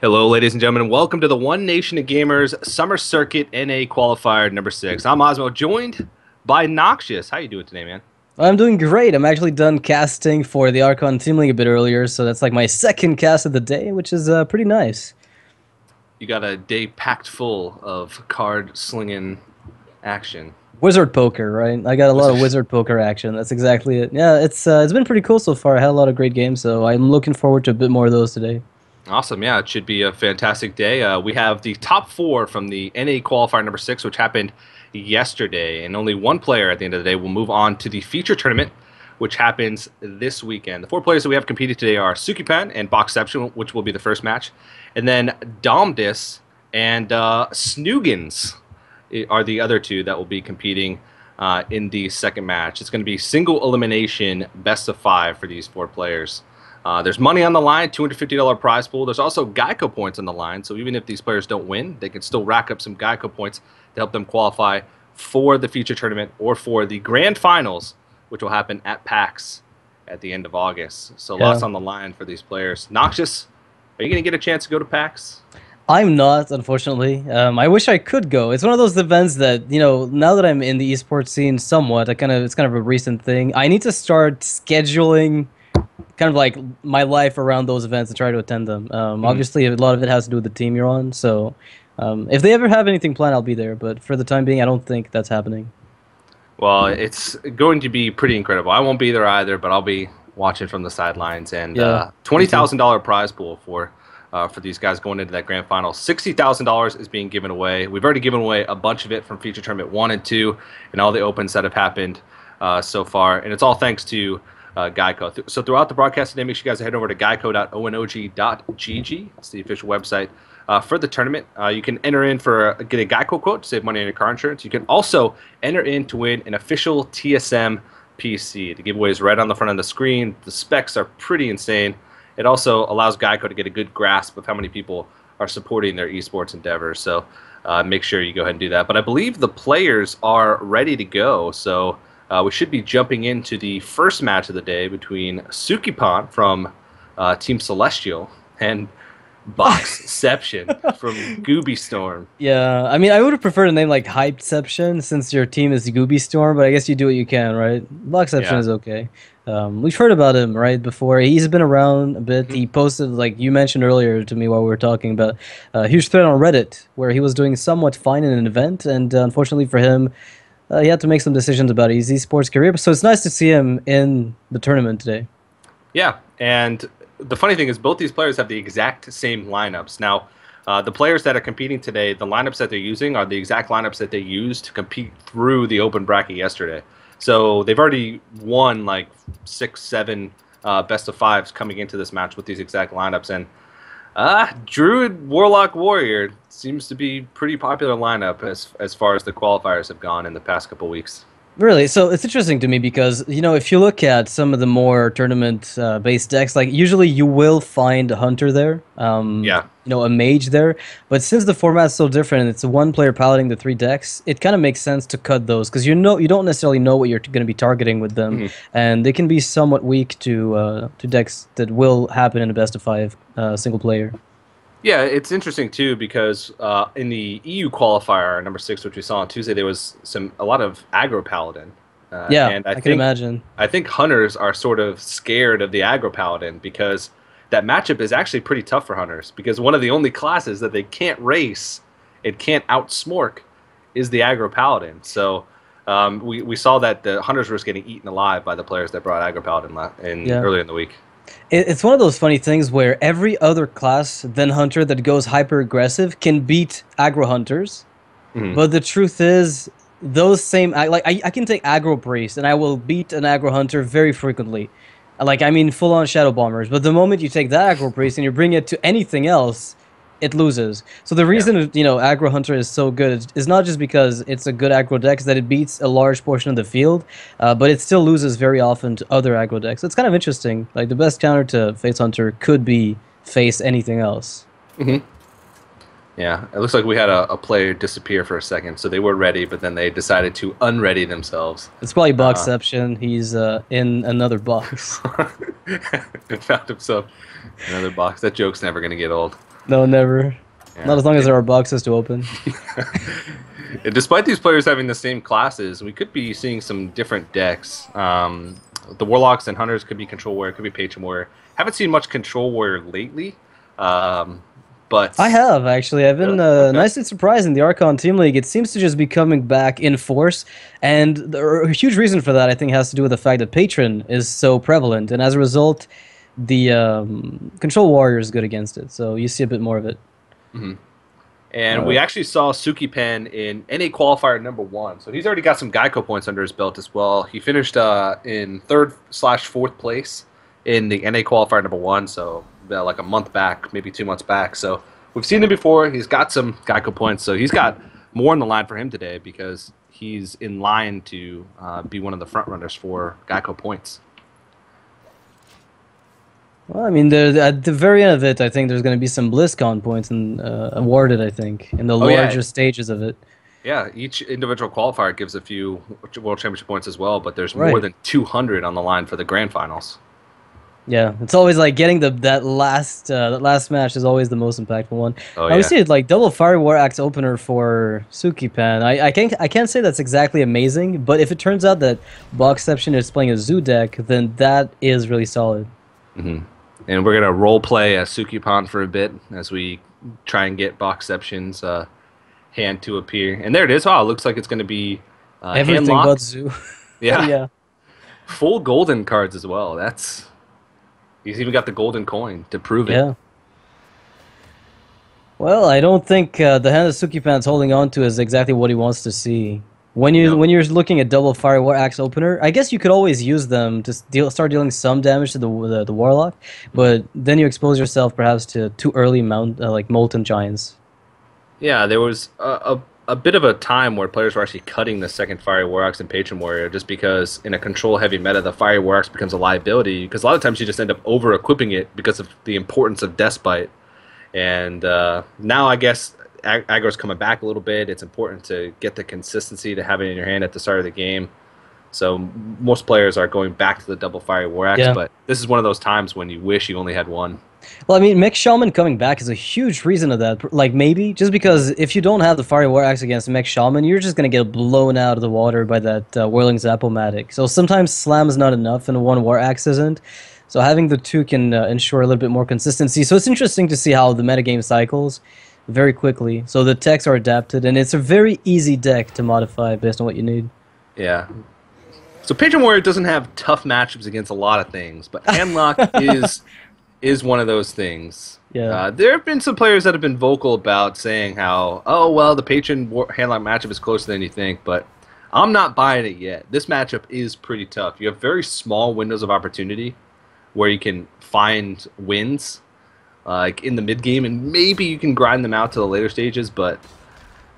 Hello, ladies and gentlemen, and welcome to the One Nation of Gamers Summer Circuit NA Qualifier number 6. I'm Osmo, joined by Noxious. How you doing today, man? I'm doing great. I'm actually done casting for the Archon Team League a bit earlier, so that's like my second cast of the day, which is pretty nice. You got a day packed full of card-slinging action. Wizard poker, right? I got a lot of Wizard- wizard poker action. That's exactly it. Yeah, it's been pretty cool so far. I had a lot of great games, so I'm looking forward to a bit more of those today. Awesome, yeah, it should be a fantastic day. We have the top four from the NA Qualifier number 6, which happened yesterday, and only one player at the end of the day will move on to the feature tournament, which happens this weekend. The four players that we have competed today are Sukipan and Boxception, which will be the first match, and then Domdis and Snoogans are the other two that will be competing in the second match. It's going to be single elimination, best of 5 for these four players. There's money on the line, $250 prize pool. There's also GEICO points on the line, so even if these players don't win, they can still rack up some GEICO points to help them qualify for the feature tournament or for the grand finals, which will happen at PAX at the end of August. So Yeah. lots on the line for these players. Noxious, are you going to get a chance to go to PAX? I'm not, unfortunately. I wish I could go. It's one of those events that, now that I'm in the esports scene somewhat, it's kind of a recent thing. I need to start scheduling kind of like my life around those events and try to attend them. Obviously, a lot of it has to do with the team you're on. So, if they ever have anything planned, I'll be there. But for the time being, I don't think that's happening. Well, it's going to be pretty incredible. I won't be there either, but I'll be watching from the sidelines. And Yeah, me too. $20,000 prize pool for these guys going into that grand final. $60,000 is being given away. We've already given away a bunch of it from feature tournament 1 and 2 and all the opens that have happened so far. And it's all thanks to GEICO. So throughout the broadcast today, make sure you guys head over to geico.onog.gg. It's the official website for the tournament. You can enter in for get a GEICO quote to save money on your car insurance. You can also enter in to win an official TSM PC. The giveaway is right on the front of the screen. The specs are pretty insane. It also allows GEICO to get a good grasp of how many people are supporting their esports endeavors. So make sure you go ahead and do that. But I believe the players are ready to go. So we should be jumping into the first match of the day between Sukipan from Team Celestial and Boxception from Gooby Storm. Yeah, I mean, I would have preferred a name like Hypeception since your team is Gooby Storm, but I guess you do what you can, right? Boxception Yeah. is okay. We've heard about him, right, before. He's been around a bit. He posted, like you mentioned earlier to me while we were talking about a huge thread on Reddit where he was doing somewhat fine in an event, and unfortunately for him, he had to make some decisions about his esports career. So it's nice to see him in the tournament today. Yeah, and the funny thing is both these players have the exact same lineups. Now, the players that are competing today, the lineups that they're using are the exact lineups that they used to compete through the open bracket yesterday. So they've already won like 6, 7 best of 5s coming into this match with these exact lineups. And Druid, Warlock, Warrior seems to be pretty popular lineup as far as the qualifiers have gone in the past couple weeks. Really, so it's interesting to me because if you look at some of the more tournament based decks, like usually you will find a hunter there, Yeah. a mage there. But since the format's so different and it's a one player piloting the 3 decks, it kind of makes sense to cut those because you don't necessarily know what you're going to be targeting with them, and they can be somewhat weak to decks that will happen in a best of 5 single player. Yeah, it's interesting too because in the EU qualifier number 6, which we saw on Tuesday, there was a lot of aggro paladin. Yeah, And I can imagine. I think hunters are sort of scared of the aggro paladin because that matchup is actually pretty tough for hunters because one of the only classes that they can't race, it can't outsmork, is the aggro paladin. So we saw that the hunters were just getting eaten alive by the players that brought aggro paladin Yeah. earlier in the week. It's one of those funny things where every other class than Hunter that goes hyper aggressive can beat aggro hunters, but the truth is, those same like I can take aggro priest and I will beat an aggro hunter very frequently, like I mean full on shadow bombers. But the moment you take that aggro priest and you bring it to anything else, it loses. So the reason aggro hunter is so good is not just because it's a good aggro deck, it's that it beats a large portion of the field, but it still loses very often to other aggro decks. It's kind of interesting. Like the best counter to face hunter could be face anything else. Yeah, it looks like we had a player disappear for a second, so they were ready, but then they decided to unready themselves. It's probably Boxception. He's in another box. Found himself in another box. That joke's never going to get old. No, never. Not Yeah. as long as there are boxes to open. And despite these players having the same classes, we could be seeing some different decks. The Warlocks and Hunters could be Control Warrior, could be Patron Warrior. Haven't seen much Control Warrior lately, um, but I have actually. I've been really? Okay. nicely surprised in the Archon Team League. It seems to just be coming back in force, and a huge reason for that I think has to do with the fact that Patron is so prevalent, and as a result, the Control Warrior is good against it. So you see a bit more of it. Mhm. And we Uh, actually saw Sukipan in NA qualifier #1, so he's already got some GEICO points under his belt as well. He finished in third/fourth place in the NA qualifier #1, so like a month back, maybe 2 months back. So we've seen him before. He's got some GEICO points, so he's got more on the line for him today because he's in line to be one of the front runners for GEICO points. well, I mean, at the very end of it, I think there's going to be some BlizzCon points awarded. I think in the Oh yeah, larger stages of it. yeah. Each individual qualifier gives a few World Championship points as well, but there's more Right. than 200 on the line for the grand finals. Yeah, it's always like getting that last match is always the most impactful one. Oh Now we yeah. see it like double Fire War Axe opener for Sukipan. I can't say that's exactly amazing, but if it turns out that Boxception is playing a Zoo deck, then that is really solid. Hmm. And we're gonna role play as Sukipan for a bit as we try and get Boxception's hand to appear. And there it is. Wow, it looks like it's gonna be hand Everything but lock. Zoo. Yeah, Yeah. full golden cards as well. That's he's even got the golden coin to prove it. Yeah. Well, I don't think the hand that Sukipan's holding on to is exactly what he wants to see. No. When you're looking at double Fire War Axe opener, I guess you could always use them to start dealing some damage to the Warlock, but then you expose yourself perhaps to too early like Molten Giants. Yeah, there was a bit of a time where players were actually cutting the second Fiery Warlock and Patron Warrior just because in a control-heavy meta, the Fiery Warlock becomes a liability because a lot of times you just end up over-equipping it because of the importance of Despite. And now I guess aggro's coming back a little bit. It's important to get the consistency to have it in your hand at the start of the game. So most players are going back to the double Fiery Warlock, Yeah. but this is one of those times when you wish you only had one. Well, I mean, Mech Shaman coming back is a huge reason of that. Like, maybe just because if you don't have the Fiery War Axe against Mech Shaman, you're just going to get blown out of the water by that Whirling Zapomatic. So sometimes Slam is not enough and one War Axe isn't. So having the two can ensure a little bit more consistency. So it's interesting to see how the metagame cycles very quickly. So the techs are adapted, and it's a very easy deck to modify based on what you need. Yeah. So Patron Warrior doesn't have tough matchups against a lot of things, but Handlock is one of those things. Yeah. There have been some players that have been vocal about saying how, oh, well, the Handlock matchup is closer than you think, but I'm not buying it yet. This matchup is pretty tough. You have very small windows of opportunity where you can find wins like in the mid game, and maybe you can grind them out to the later stages, but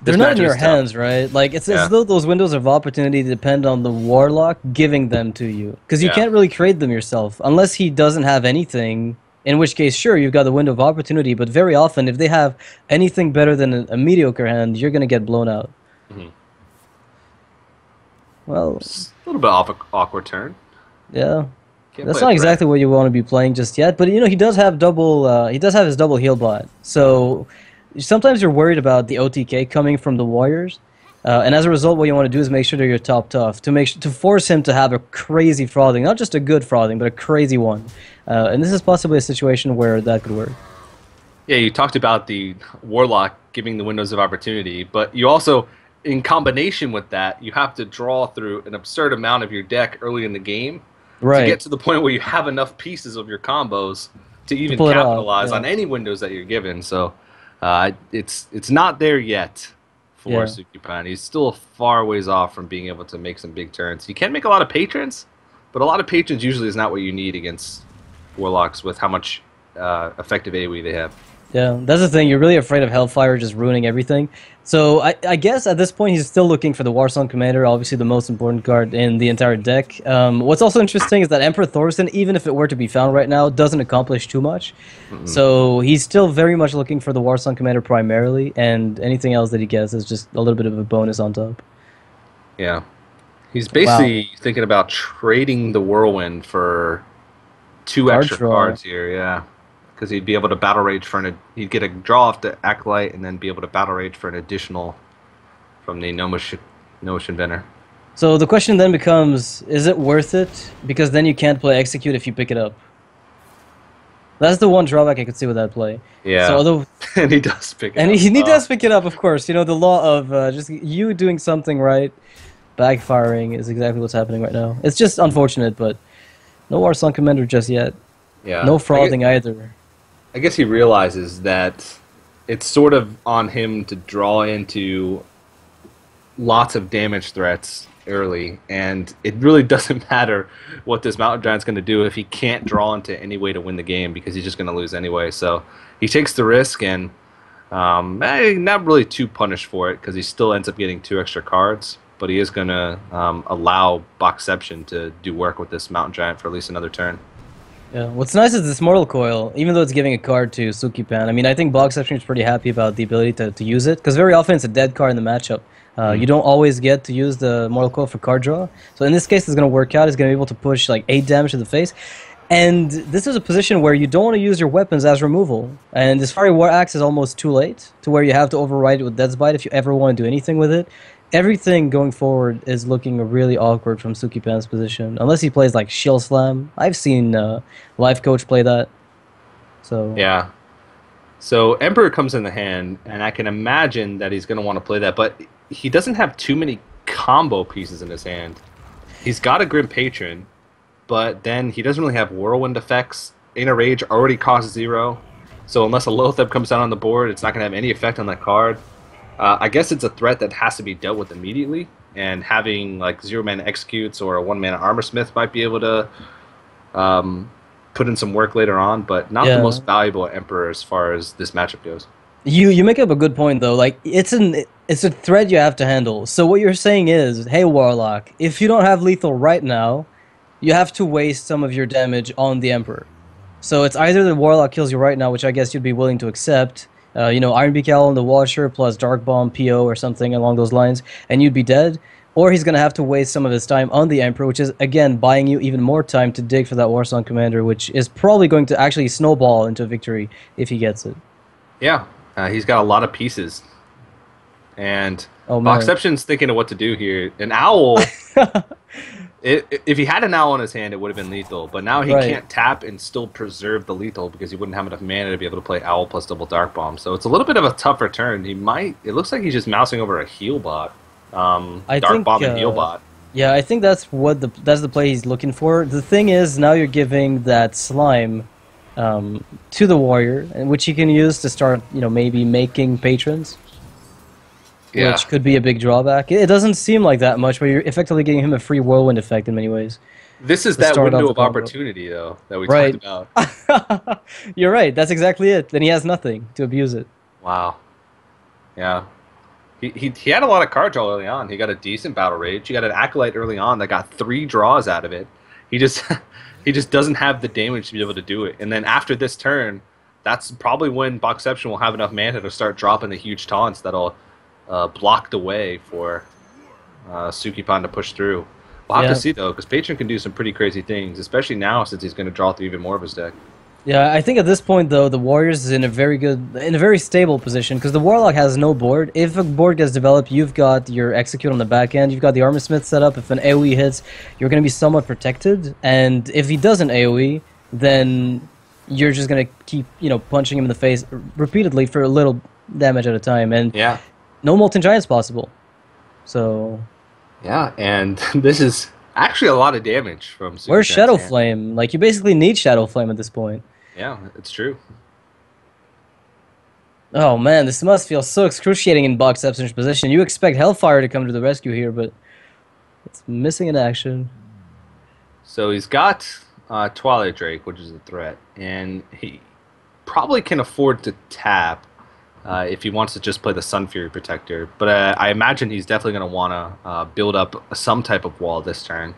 They're this not in matchup your is tough. hands, right? Like it's Yeah. as though those windows of opportunity depend on the Warlock giving them to you, because you Yeah. can't really create them yourself unless he doesn't have anything. In which case, sure, you've got the window of opportunity, but very often, if they have anything better than a mediocre hand, you're gonna get blown out. Mhm. Well, It's a little bit off awkward turn. yeah, Can't that's play not a threat. exactly what you want to be playing just yet. But you know, he does have double. He does have his double heal bot, so sometimes you're worried about the OTK coming from the Warriors. And as a result, what you want to do is make sure that you're top tough to force him to have a crazy frothing, not just a good frothing, but a crazy one. And this is possibly a situation where that could work. Yeah, you talked about the Warlock giving the windows of opportunity, but you also, in combination with that, you have to draw through an absurd amount of your deck early in the game Right. to get to the point where you have enough pieces of your combos to even pull it off, capitalize yeah. on any windows that you're given. So it's not there yet for Yeah. Sukipan. He's still a far ways off from being able to make some big turns. You can make a lot of patrons, but a lot of patrons usually is not what you need against Warlocks with how much effective AoE they have. Yeah, that's the thing. You're really afraid of Hellfire just ruining everything. So I guess at this point he's still looking for the Warsong Commander, obviously the most important card in the entire deck. What's also interesting is that Emperor Thorsten, even if it were to be found right now, doesn't accomplish too much. So he's still very much looking for the Warsong Commander primarily, and anything else that he gets is just a little bit of a bonus on top. Yeah. He's basically thinking about trading the Whirlwind for two Card extra draw. cards here, yeah. because he'd be able to battle rage for he'd get a draw off the Acolyte and then be able to battle rage for an additional from the Notion Inventor. So the question then becomes, is it worth it? Because then you can't play Execute if you pick it up. That's the one drawback I could see with that play. Yeah. So although, and he does pick it and up. he does pick it up, of course. You know, the law of just you doing something right, backfiring is exactly what's happening right now. It's just unfortunate, but no Warsong Commander just yet. Yeah. No frothing either. I guess he realizes that it's sort of on him to draw into lots of damage threats early, and it really doesn't matter what this Mountain Giant's going to do if he can't draw into any way to win the game, because he's just going to lose anyway. So he takes the risk, and not really too punished for it, because he still ends up getting 2 extra cards, but he is going to allow Boxception to do work with this Mountain Giant for at least another turn. Yeah, what's nice is this Mortal Coil, even though it's giving a card to Sukipan. I mean, I think Boxception is pretty happy about the ability to use it, because very often it's a dead card in the matchup. You don't always get to use the Mortal Coil for card draw. So in this case, it's going to work out. It's going to be able to push like 8 damage to the face. And this is a position where you don't want to use your weapons as removal. And this Fiery War Axe is almost too late, to where you have to override it with Death's Bite if you ever want to do anything with it. Everything going forward is looking really awkward from Sukipan's position. Unless he plays like Shield Slam. I've seen Life Coach play that. So yeah. So Emperor comes in the hand, and I can imagine that he's going to want to play that, but he doesn't have too many combo pieces in his hand. He's got a Grim Patron, but then he doesn't really have Whirlwind effects. Inner Rage already costs 0, so unless a Loatheb comes down on the board, it's not going to have any effect on that card. I guess it's a threat that has to be dealt with immediately, and having like 0-mana Executes or a 1-mana Armorsmith might be able to put in some work later on, but not the most valuable Emperor as far as this matchup goes. You make up a good point though. Like it's a threat you have to handle. So what you're saying is, hey Warlock, if you don't have lethal right now, you have to waste some of your damage on the Emperor. So it's either the Warlock kills you right now, which I guess you'd be willing to accept. You know, Iron Beak Owl on the Watcher plus Dark Bomb PO or something along those lines, and you'd be dead. Or he's going to have to waste some of his time on the Emperor, which is, again, buying you even more time to dig for that Warsong Commander, which is probably going to actually snowball into a victory if he gets it. Yeah, he's got a lot of pieces. And Boxception's thinking of what to do here. An Owl, if he had an Owl in his hand, it would have been lethal. But now he can't tap and still preserve the lethal because he wouldn't have enough mana to be able to play Owl plus double Dark Bomb. So it's a little bit of a tougher turn. It looks like he's just mousing over a heal bot. Dark Bomb and heal bot. Yeah, I think that's the play he's looking for. The thing is, now you're giving that slime to the warrior, which he can use to start, maybe making patrons. Yeah. Which could be a big drawback. It doesn't seem like that much, but you're effectively giving him a free whirlwind effect in many ways. This is that window of opportunity, though, that we talked about. You're right. That's exactly it. Then he has nothing to abuse it. Wow. Yeah. He had a lot of card draw early on. He got a decent battle rage. He got an Acolyte early on that got 3 draws out of it. He just doesn't have the damage to be able to do it. And then after this turn, that's probably when Boxception will have enough mana to start dropping the huge taunts that'll block the way for Sukipan to push through. We'll have to see, though, because Patron can do some pretty crazy things, especially now since he's going to draw through even more of his deck. Yeah, I think at this point, though, the Warriors is in a very stable position, because the Warlock has no board. If a board gets developed, you've got your Execute on the back end, you've got the Armorsmith set up. If an AoE hits, you're going to be somewhat protected, and if he doesn't AoE, then you're just going to keep, punching him in the face repeatedly for a little damage at a time, and no Molten Giant's possible. So... yeah, and this is actually a lot of damage from Sukipan's Where's Shadow Flame? Like, you basically need Shadow Flame at this point. Yeah, it's true. Oh man, this must feel so excruciating in Boxception's position. You expect Hellfire to come to the rescue here, but it's missing in action. So he's got Twilight Drake, which is a threat, and he probably can afford to tap if he wants to just play the Sun Fury Protector. But I imagine he's definitely going to want to build up some type of wall this turn,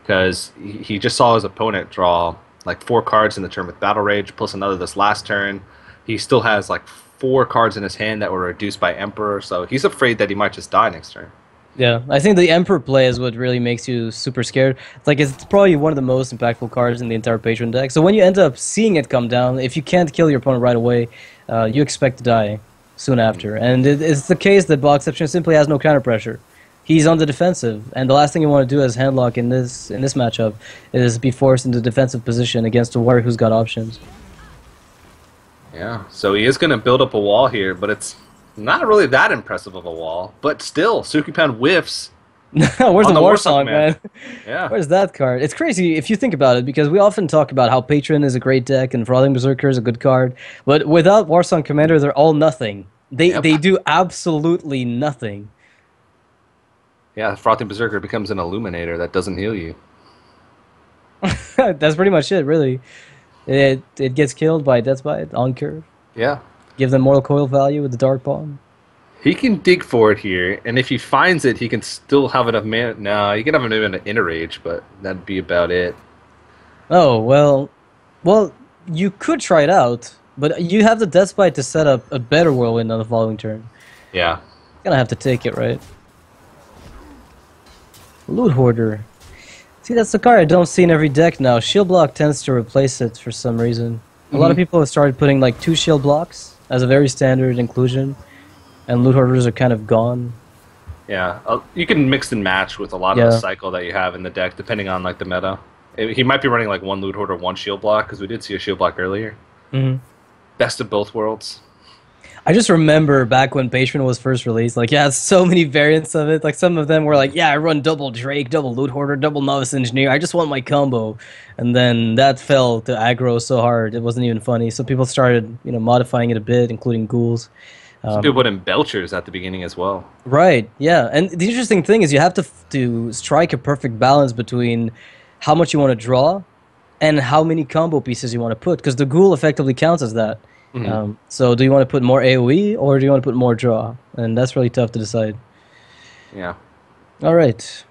because he just saw his opponent draw like 4 cards in the turn with Battle Rage, plus another this last turn. He still has like 4 cards in his hand that were reduced by Emperor, so he's afraid that he might just die next turn. Yeah, I think the Emperor play is what really makes you super scared. Like, it's probably one of the most impactful cards in the entire Patron deck. So when you end up seeing it come down, if you can't kill your opponent right away, you expect to die soon after. And it's the case that Boxception simply has no counter pressure. He's on the defensive, and the last thing you want to do as handlock in this matchup is be forced into defensive position against a warrior who's got options. Yeah, so he is going to build up a wall here, but it's not really that impressive of a wall. But still, Sukipan whiffs. Where's the War Song, man? Yeah. Where's that card? It's crazy if you think about it, because we often talk about how Patron is a great deck and Frothing Berserker is a good card, but without War Song Commander, they're all nothing. They do absolutely nothing. Yeah, Frothing Berserker becomes an Illuminator that doesn't heal you. That's pretty much it, really. It gets killed by Death Bite on curve. Yeah. Give them Mortal Coil value with the Dark Bomb. He can dig for it here, and if he finds it, he can still have enough mana. No, he can have enough mana to Inner Rage, but that'd be about it. Oh, well, you could try it out, but you have the Death Bite to set up a better Whirlwind on the following turn. Yeah. You're gonna have to take it, right? Loot Hoarder. See, that's the card I don't see in every deck now. Shield Block tends to replace it for some reason. A lot of people have started putting like 2 shield blocks as a very standard inclusion, and Loot Hoarders are kind of gone. Yeah, you can mix and match with a lot of the cycle that you have in the deck, depending on like the meta. He might be running like 1 Loot Hoarder, 1 shield block, because we did see a shield block earlier. Best of both worlds. I just remember back when Patron was first released, like, yeah, so many variants of it. Like, some of them were like, yeah, I run double Drake, double Loot Hoarder, double Novice Engineer. I just want my combo. And then that fell to aggro so hard, it wasn't even funny. So people started, modifying it a bit, including ghouls. Some people put in Belchers at the beginning as well. Right, yeah. And the interesting thing is you have to strike a perfect balance between how much you want to draw and how many combo pieces you want to put, because the ghoul effectively counts as that. So do you want to put more AoE or do you want to put more draw? And that's really tough to decide. Yeah. All right.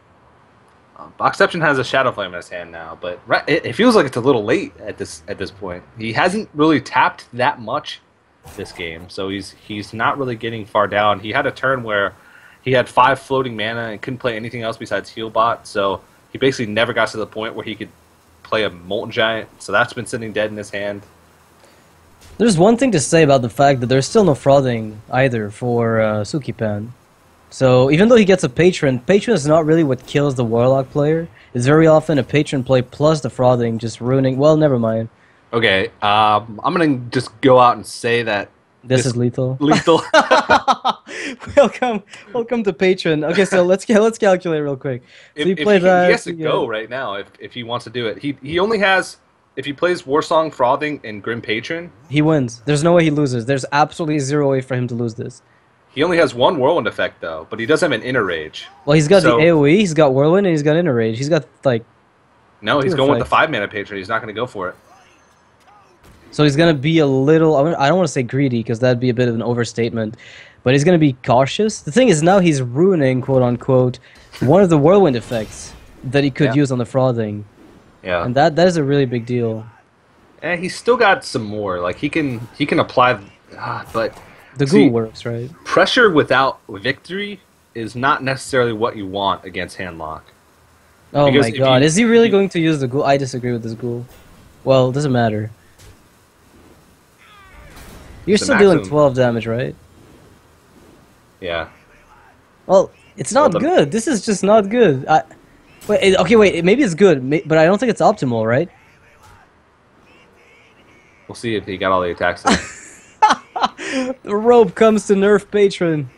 Boxception has a Shadow Flame in his hand now, but it feels like it's a little late at this point. He hasn't really tapped that much this game, so he's not really getting far down. He had a turn where he had 5 floating mana and couldn't play anything else besides Healbot, so he basically never got to the point where he could play a Molten Giant, so that's been sitting dead in his hand. There's one thing to say about the fact that there's still no frothing either for Sukipan. So even though he gets a Patron is not really what kills the Warlock player. It's very often a Patron play plus the frothing just ruining... Well, never mind. Okay, I'm going to just go out and say that this is lethal. Lethal. Welcome to Patron. Okay, so let's calculate real quick. So he has to go right now if he wants to do it. He only has... If he plays Warsong, Frothing, and Grim Patron... He wins. There's no way he loses. There's absolutely 0 way for him to lose this. He only has 1 Whirlwind effect, though, but he does have an Inner Rage. Well, he's got the AoE, he's got Whirlwind, and he's got Inner Rage. He's got, like... No, he's going with the 5-mana Patron. He's not going to go for it. So he's going to be a little... I don't want to say greedy, because that'd be a bit of an overstatement. But he's going to be cautious. The thing is, now he's ruining, quote-unquote, one of the Whirlwind effects that he could use on the Frothing. Yeah, and that is a really big deal. And he's still got some more. Like he can apply, but the ghoul works, right? Pressure without victory is not necessarily what you want against Handlock. Oh my god, is he really going to use the ghoul? I disagree with this ghoul. Well, it doesn't matter. You're still dealing 12 damage, right? Yeah. Well, it's not good. This is just not good. Wait, maybe it's good, but I don't think it's optimal, right? We'll see if he got all the attacks in. The rope comes to nerf Patron.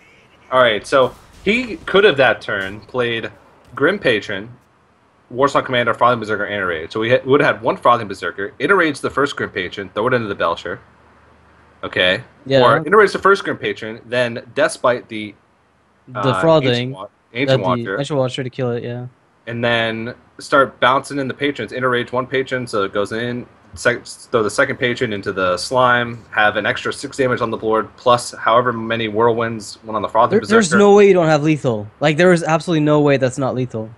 Alright, so he could have that turn played Grim Patron, Warsong Commander, Frothing Berserker, Inner Rage. So we would have had 1 Frothing Berserker, Inner Rage the first Grim Patron, throw it into the Belcher. Okay? Yeah. Or Inner Rage the first Grim Patron, then Deathbite the Frothing. Ancient Watcher. Ancient Watcher to kill it, yeah. And then start bouncing in the patrons. Inner Rage 1 patron, so it goes in. Throw the second patron into the slime. Have an extra 6 damage on the board, plus however many whirlwinds went on the Frothing Berserker. There's no way you don't have lethal. Like, there is absolutely no way that's not lethal.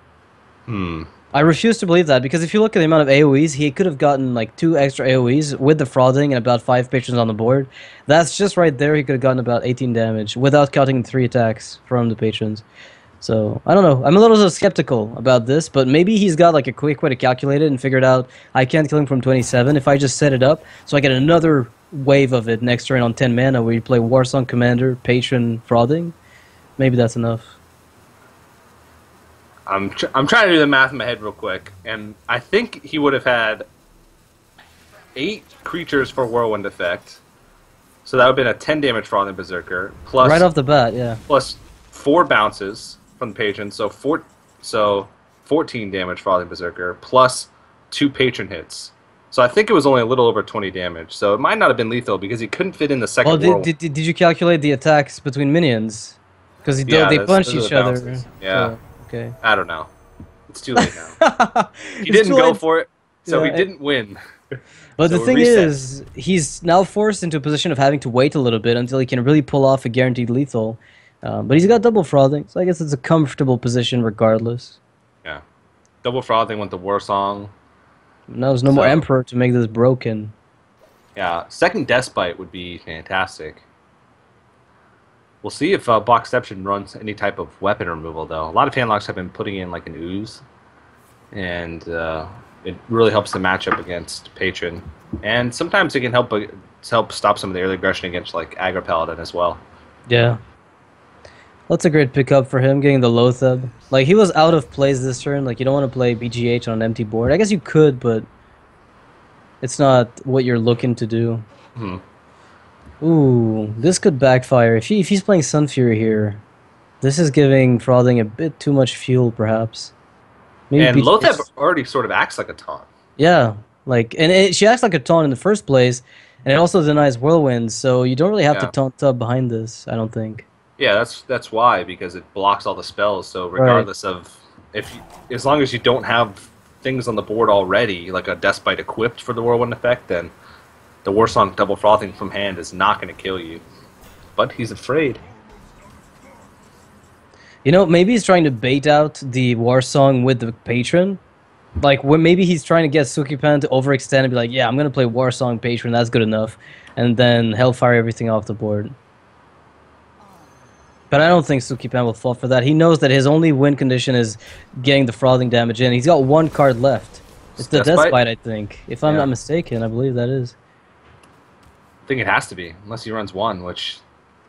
I refuse to believe that, because if you look at the amount of AoEs, he could have gotten like 2 extra AoEs with the Frothing and about 5 patrons on the board. That's just right there, he could have gotten about 18 damage, without counting 3 attacks from the patrons. So I don't know. I'm a little skeptical about this, but maybe he's got like a quick way to calculate it and figured out I can't kill him from 27 if I just set it up, so I get another wave of it next turn on 10 mana where you play Warsong Commander, Patron, Frothing. Maybe that's enough. I'm trying to do the math in my head real quick, and I think he would have had 8 creatures for Whirlwind effect, so that would have been a 10 damage Frothing Berserker plus Right off the bat, yeah. plus 4 bounces from the patron, so 14 damage Frothing Berserker plus 2 patron hits. So I think it was only a little over 20 damage. So it might not have been lethal because he couldn't fit in the second. Oh, did you calculate the attacks between minions? Because they punch each other. Yeah. So, okay. I don't know. It's too late now. He didn't go for it, so he didn't win. But so the thing is, he's now forced into a position of having to wait a little bit until he can really pull off a guaranteed lethal. But he's got double frothing, so I guess it's a comfortable position regardless. Yeah. Double frothing went the Warsong. Now there's no more Emperor to make this broken. Yeah, second Despite would be fantastic. We'll see if Boxception runs any type of weapon removal, though. A lot of Fanlocks have been putting in like an Ooze, and it really helps the matchup against Patron. And sometimes it can help stop some of the early aggression against like Aggro Paladin as well. Yeah. That's a great pickup for him, getting the Lotheb. Like, he was out of plays this turn. Like, you don't want to play BGH on an empty board. I guess you could, but it's not what you're looking to do. Ooh, this could backfire. If he's playing Sun Fury here, this is giving Frothing a bit too much fuel, perhaps. Maybe and Lotheb already sort of acts like a taunt. Yeah, like, and she acts like a taunt in the first place, and it also denies Whirlwind, so you don't really have to taunt up behind this, I don't think. Yeah, that's why, because it blocks all the spells. So regardless of as long as you don't have things on the board already, like a Despite equipped for the Whirlwind effect, then the Warsong Double Frothing from hand is not going to kill you. But he's afraid. You know, maybe he's trying to bait out the Warsong with the Patron. Like, maybe he's trying to get Sukipan to overextend and be like, yeah, I'm going to play Warsong Patron, that's good enough. And then Hellfire everything off the board. But I don't think Sukipan will fall for that. He knows that his only win condition is getting the Frothing damage in. He's got one card left. It's the Despite, I think. If I'm not mistaken, I believe that is. I think it has to be, unless he runs one, which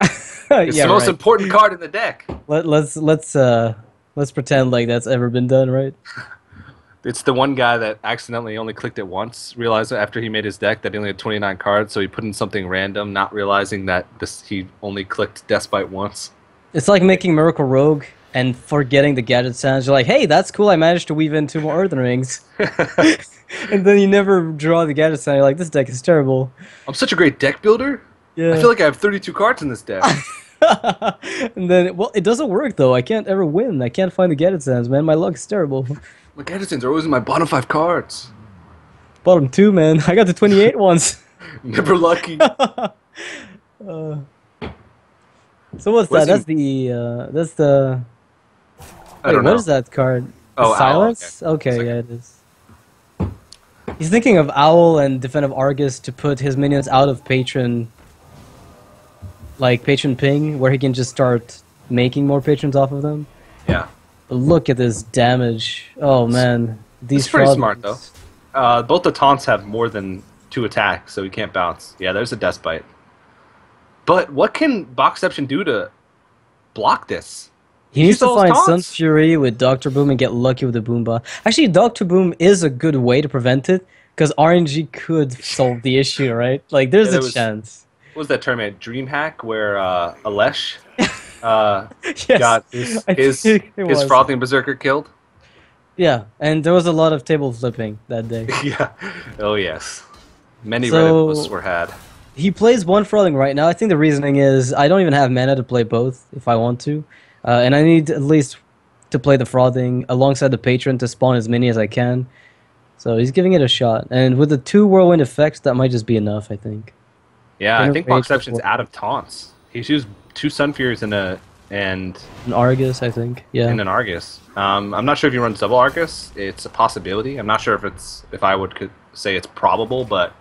is the most important card in the deck. Let's pretend like that's ever been done, right? It's the one guy that accidentally only clicked it once, realized after he made his deck that he only had 29 cards, so he put in something random, not realizing that he only clicked Despite once. It's like making Miracle Rogue and forgetting the gadget sounds. You're like, hey, that's cool, I managed to weave in 2 more Earthen Rings. And then you never draw the gadget sound. You're like, this deck is terrible. I'm such a great deck builder. Yeah. I feel like I have 32 cards in this deck. And then, well, it doesn't work, though. I can't ever win. I can't find the gadget sounds, man. My luck's terrible. My gadget sounds are always in my bottom 5 cards. Bottom 2, man. I got the 28 ones. Never lucky. So what's that? That's the... I don't know. What is that card? Oh, Silence? Owl. Okay, yeah, it is. He's thinking of Owl and Defensive Argus to put his minions out of Patron, like Patron Ping, where he can just start making more patrons off of them. Yeah. But look at this damage. Oh, man. It's pretty smart, though. Both the taunts have more than 2 attacks, so he can't bounce. Yeah, there's a Despite. But what can Boxception do to block this? He needs to find Sun Fury with Dr. Boom and get lucky with the Boomba. Actually, Dr. Boom is a good way to prevent it, because RNG could solve the issue, right? Like, there's a chance. What was that tournament? DreamHack, where Alesh got his Frothing Berserker killed? Yeah, and there was a lot of table flipping that day. Yeah. Oh, yes. Many Reddit posts were had. He plays one Frothing right now. I think the reasoning is I don't even have mana to play both if I want to. And I need at least to play the Frothing alongside the Patron to spawn as many as I can. So he's giving it a shot. And with the 2 Whirlwind effects, that might just be enough, I think. Yeah, I think Boxception's out of taunts. He's used 2 Sun Furies and an Argus, I think. Yeah. And an Argus. I'm not sure if he runs double Argus. It's a possibility. I'm not sure if I would say it's probable, but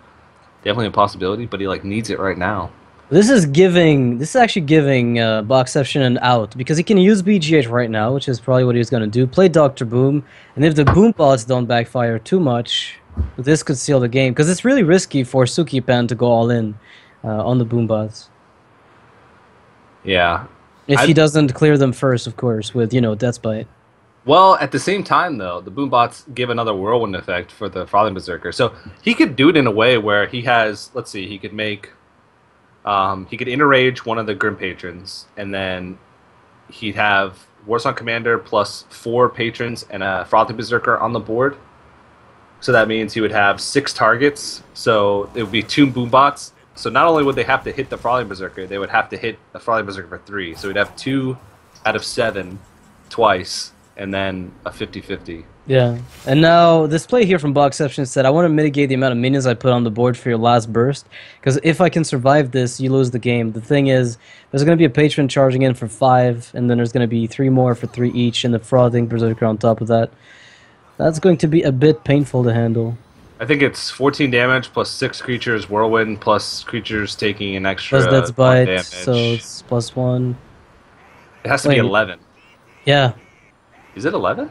definitely a possibility. But he needs it right now. This is actually giving Boxception an out because he can use BGH right now, which is probably what he was going to do. Play Dr. Boom, and if the boom bots don't backfire too much, this could seal the game because it's really risky for Sukipan to go all in on the boom bots. Yeah. If he doesn't clear them first, of course, with, Death's Bite. Well, at the same time, though, the boom bots give another whirlwind effect for the Frothing Berserker. So he could do it in a way where he has, let's see, he could make... he could interrage one of the Grim Patrons, and then he'd have Warsong Commander plus 4 patrons and a Frothing Berserker on the board. So that means he would have 6 targets. So it would be 2 Boombots. So not only would they have to hit the Frothing Berserker, they would have to hit the Frothing Berserker for 3. So we'd have 2 out of 7 twice, and then a 50-50. Yeah, and now this play here from Boxception said, I want to mitigate the amount of minions I put on the board for your last burst, because if I can survive this, you lose the game. The thing is, there's going to be a patron charging in for 5, and then there's going to be 3 more for 3 each, and the Frothing Berserker on top of that. That's going to be a bit painful to handle. I think it's 14 damage plus 6 creatures, Whirlwind, plus creatures taking an extra plus Death's Bite, damage. so it's plus 1. It has to be 11. Yeah. Is it 11?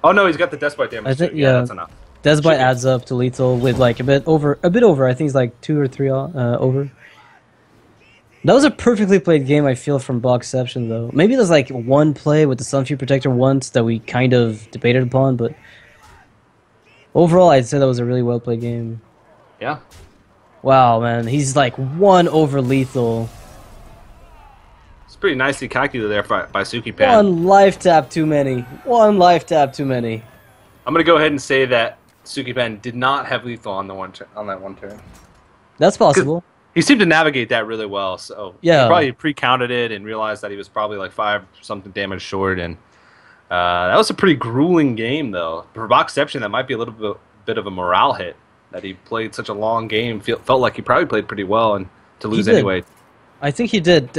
Oh no, he's got the Death Bite damage. I think too. Yeah, that's enough. Death Bite adds up to lethal with like a bit over. I think it's like 2 or 3 over. That was a perfectly played game. I feel from Boxception though. Maybe there's like one play with the Sunfew Protector once that we kind of debated upon, but overall, I'd say that was a really well played game. Yeah. Wow, man, he's like 1 over lethal. It's pretty nicely calculated there by Sukipan. 1 life tap too many. 1 life tap too many. I'm gonna go ahead and say that Sukipan did not have lethal on that one turn. That's possible. He seemed to navigate that really well. So yeah, he probably pre-counted it and realized that he was probably like 5 something damage short. And that was a pretty grueling game, though. For Boxception, that might be a little bit of a morale hit that he played such a long game. Felt like he probably played pretty well, and to lose anyway. I think he did.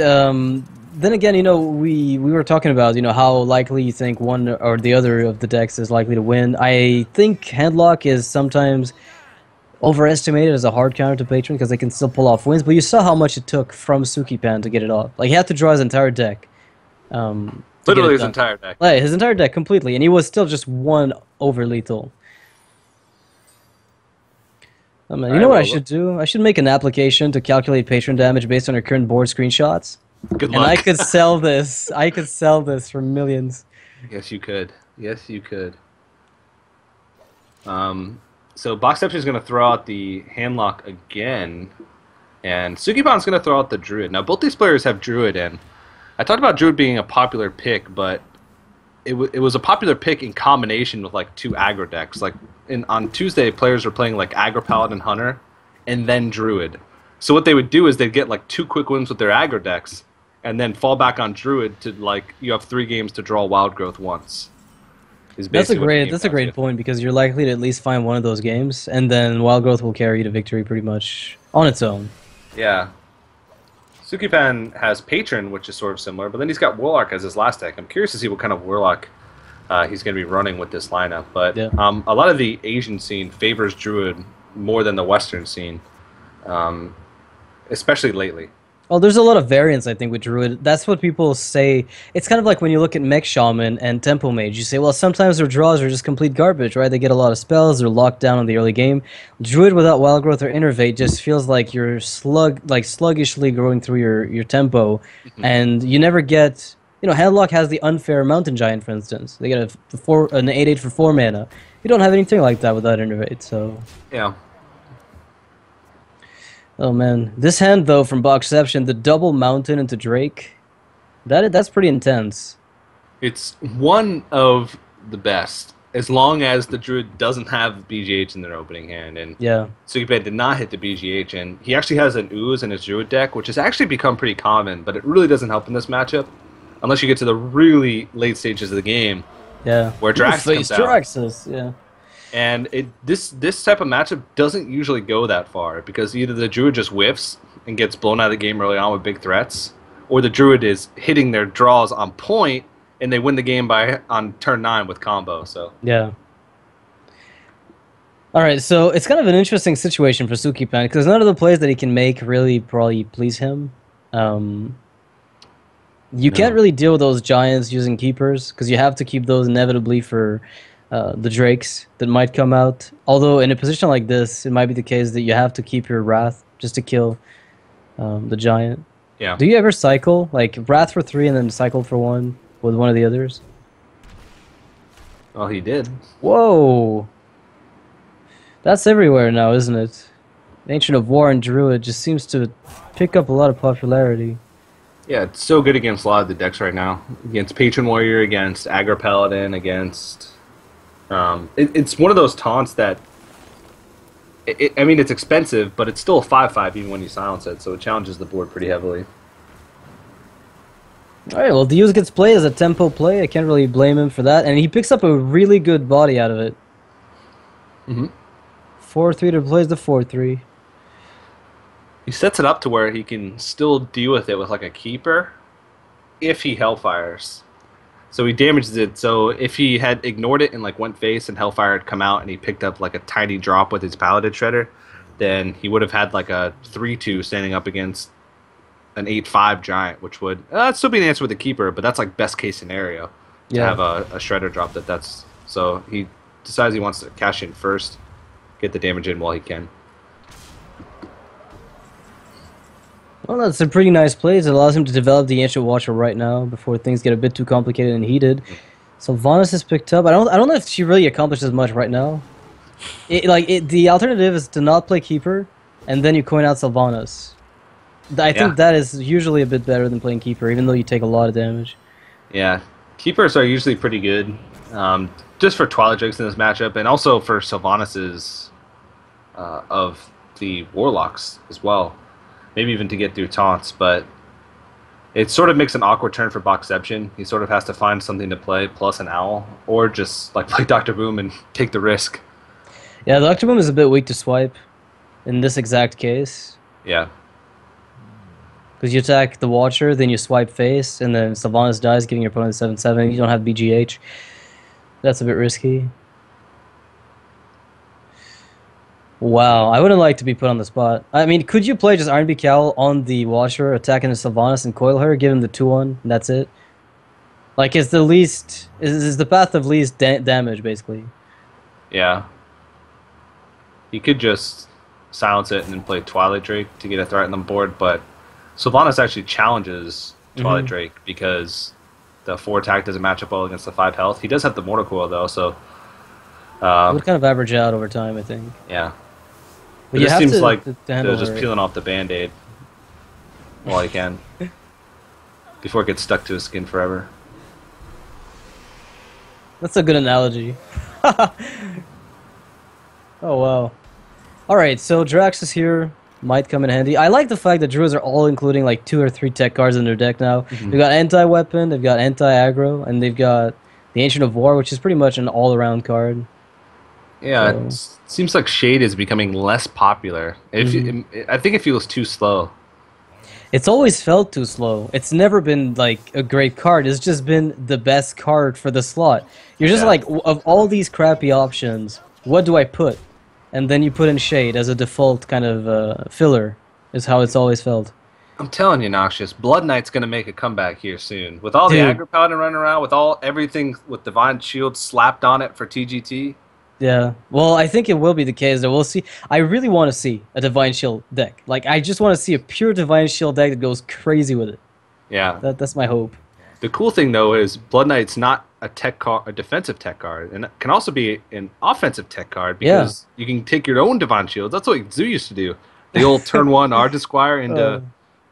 Then again, we were talking about, how likely you think one or the other of the decks is likely to win. I think Handlock is sometimes overestimated as a hard counter to Patron because they can still pull off wins, but you saw how much it took from Sukipan to get it off. Like, he had to draw his entire deck. Literally his entire deck. Like, his entire deck completely, and he was still just 1 over lethal. Oh, man, you know what I should do? I should make an application to calculate patron damage based on your current board screenshots. Good luck. And I could sell this. I could sell this for millions. Yes, you could. Yes, you could. So Boxception is going to throw out the Handlock again, and Sukipan's going to throw out the Druid. Now, both these players have Druid in. I talked about Druid being a popular pick, but it was a popular pick in combination with like 2 aggro decks. Like on Tuesday, players were playing like Aggro Paladin Hunter and then Druid. So what they would do is they'd get like 2 quick wins with their aggro decks and then fall back on Druid to like you have 3 games to draw Wild Growth once. That's a great point because you're likely to at least find one of those games, and then Wild Growth will carry you to victory pretty much on its own. Yeah. Sukipan has Patron, which is sort of similar, but then he's got Warlock as his last deck. I'm curious to see what kind of Warlock he's going to be running with this lineup. But yeah. A lot of the Asian scene favors Druid more than the Western scene, especially lately. Oh, there's a lot of variance, I think, with Druid. That's what people say. It's kind of like when you look at Mech Shaman and Tempo Mage. You say, well, sometimes their draws are just complete garbage, right? They get a lot of spells, they're locked down in the early game. Druid without Wild Growth or Innervate just feels like you're sluggishly going through your tempo, and you never get... Handlock has the unfair Mountain Giant, for instance. They get an 8/8 for 4 mana. You don't have anything like that without Innervate, so... Yeah. Oh man, this hand though from Boxception, the double Mountain into Drake, that's pretty intense. It's one of the best, as long as the Druid doesn't have BGH in their opening hand. And yeah, Sukipan did not hit the BGH, and he actually has an Ooze in his Druid deck, which has actually become pretty common, but it really doesn't help in this matchup, unless you get to the really late stages of the game. Yeah, where Drax comes out. Draxus, yeah. And this type of matchup doesn't usually go that far, because either the Druid just whiffs and gets blown out of the game early on with big threats, or the Druid is hitting their draws on point and they win the game on turn 9 with combo. So yeah. All right, so it's kind of an interesting situation for Sukipan because none of the plays that he can make really probably please him. Um, you can't No. really deal with those giants using keepers because you have to keep those inevitably for the drakes that might come out. Although in a position like this, it might be the case that you have to keep your wrath just to kill the giant. Yeah. Do you ever cycle like wrath for 3 and then cycle for 1 with one of the others? Well, he did. Whoa, that's everywhere now, isn't it? Ancient of War and Druid just seems to pick up a lot of popularity. Yeah, it's so good against a lot of the decks right now. Against Patron Warrior, against Aggro Paladin, against... it's one of those taunts that... I mean, it's expensive, but it's still a 5/5 even when you silence it, so it challenges the board pretty heavily. Alright, well, Diaz gets played as a tempo play. I can't really blame him for that. And he picks up a really good body out of it. Mm-hmm. 4-3 to plays the 4-3. He sets it up to where he can still deal with it with like a keeper if he Hellfires. So he damages it. So if he had ignored it and like went face and Hellfire had come out and he picked up like a tiny drop with his Paladin Shredder, then he would have had like a 3-2 standing up against an 8-5 giant, which would still be an answer with a keeper, but that's like best case scenario to have a Shredder drop that's... So he decides he wants to cash in first, get the damage in while he can. Well, that's a pretty nice play. It allows him to develop the Ancient Watcher right now before things get a bit too complicated and heated. Sylvanas is picked up. I don't know if she really accomplishes much right now. The alternative is to not play Keeper, and then you coin out Sylvanas. I think that is usually a bit better than playing Keeper, even though you take a lot of damage. Yeah, Keepers are usually pretty good, just for Twilight Drakes in this matchup, and also for Sylvanas's of the Warlocks as well. Maybe even to get through taunts, but it sort of makes an awkward turn for Boxception. He sort of has to find something to play, plus an Owl, or just like play Dr. Boom and take the risk. Yeah, the Dr. Boom is a bit weak to swipe in this exact case. Yeah. Because you attack the Watcher, then you swipe face, and then Sylvanas dies, giving your opponent 7/7. You don't have BGH. That's a bit risky. Wow, I wouldn't like to be put on the spot. I mean, could you play just Iron Beak Cowl on the Watcher, attacking the Sylvanas and coil her, give him the 2-1, and that's it? Like, it's the least... is the path of least damage, basically. Yeah. He could just silence it and then play Twilight Drake to get a threat on the board, but Sylvanas actually challenges Twilight Drake because the 4 attack doesn't match up well against the 5 health. He does have the Mortal Coil, though, so... it would kind of average out over time, I think. Yeah. But it just seems like they're just peeling off the Band-Aid while he can. Before it gets stuck to his skin forever. That's a good analogy. Oh, wow. Alright, so Drax is here. Might come in handy. I like the fact that Druids are all including like 2 or 3 tech cards in their deck now. They've got anti-weapon, they've got anti-aggro, and they've got the Ancient of War, which is pretty much an all-around card. Yeah, it seems like Shade is becoming less popular. I think it feels too slow. It's always felt too slow. It's never been like a great card. It's just been the best card for the slot. You're just like, of all these crappy options, what do I put? And then you put in Shade as a default kind of filler, is how it's always felt. I'm telling you, Noxious, Blood Knight's going to make a comeback here soon. With all the Aggro Paladin running around, with everything with Divine Shield slapped on it for TGT. Yeah, well, I think it will be the case, though. We'll see. I really want to see a Divine Shield deck. Like, I just want to see a pure Divine Shield deck that goes crazy with it. Yeah. That's my hope. The cool thing, though, is Blood Knight's not a defensive tech card, and it can also be an offensive tech card because you can take your own Divine Shields. That's what Zoo used to do. The old turn 1 Argent Squire into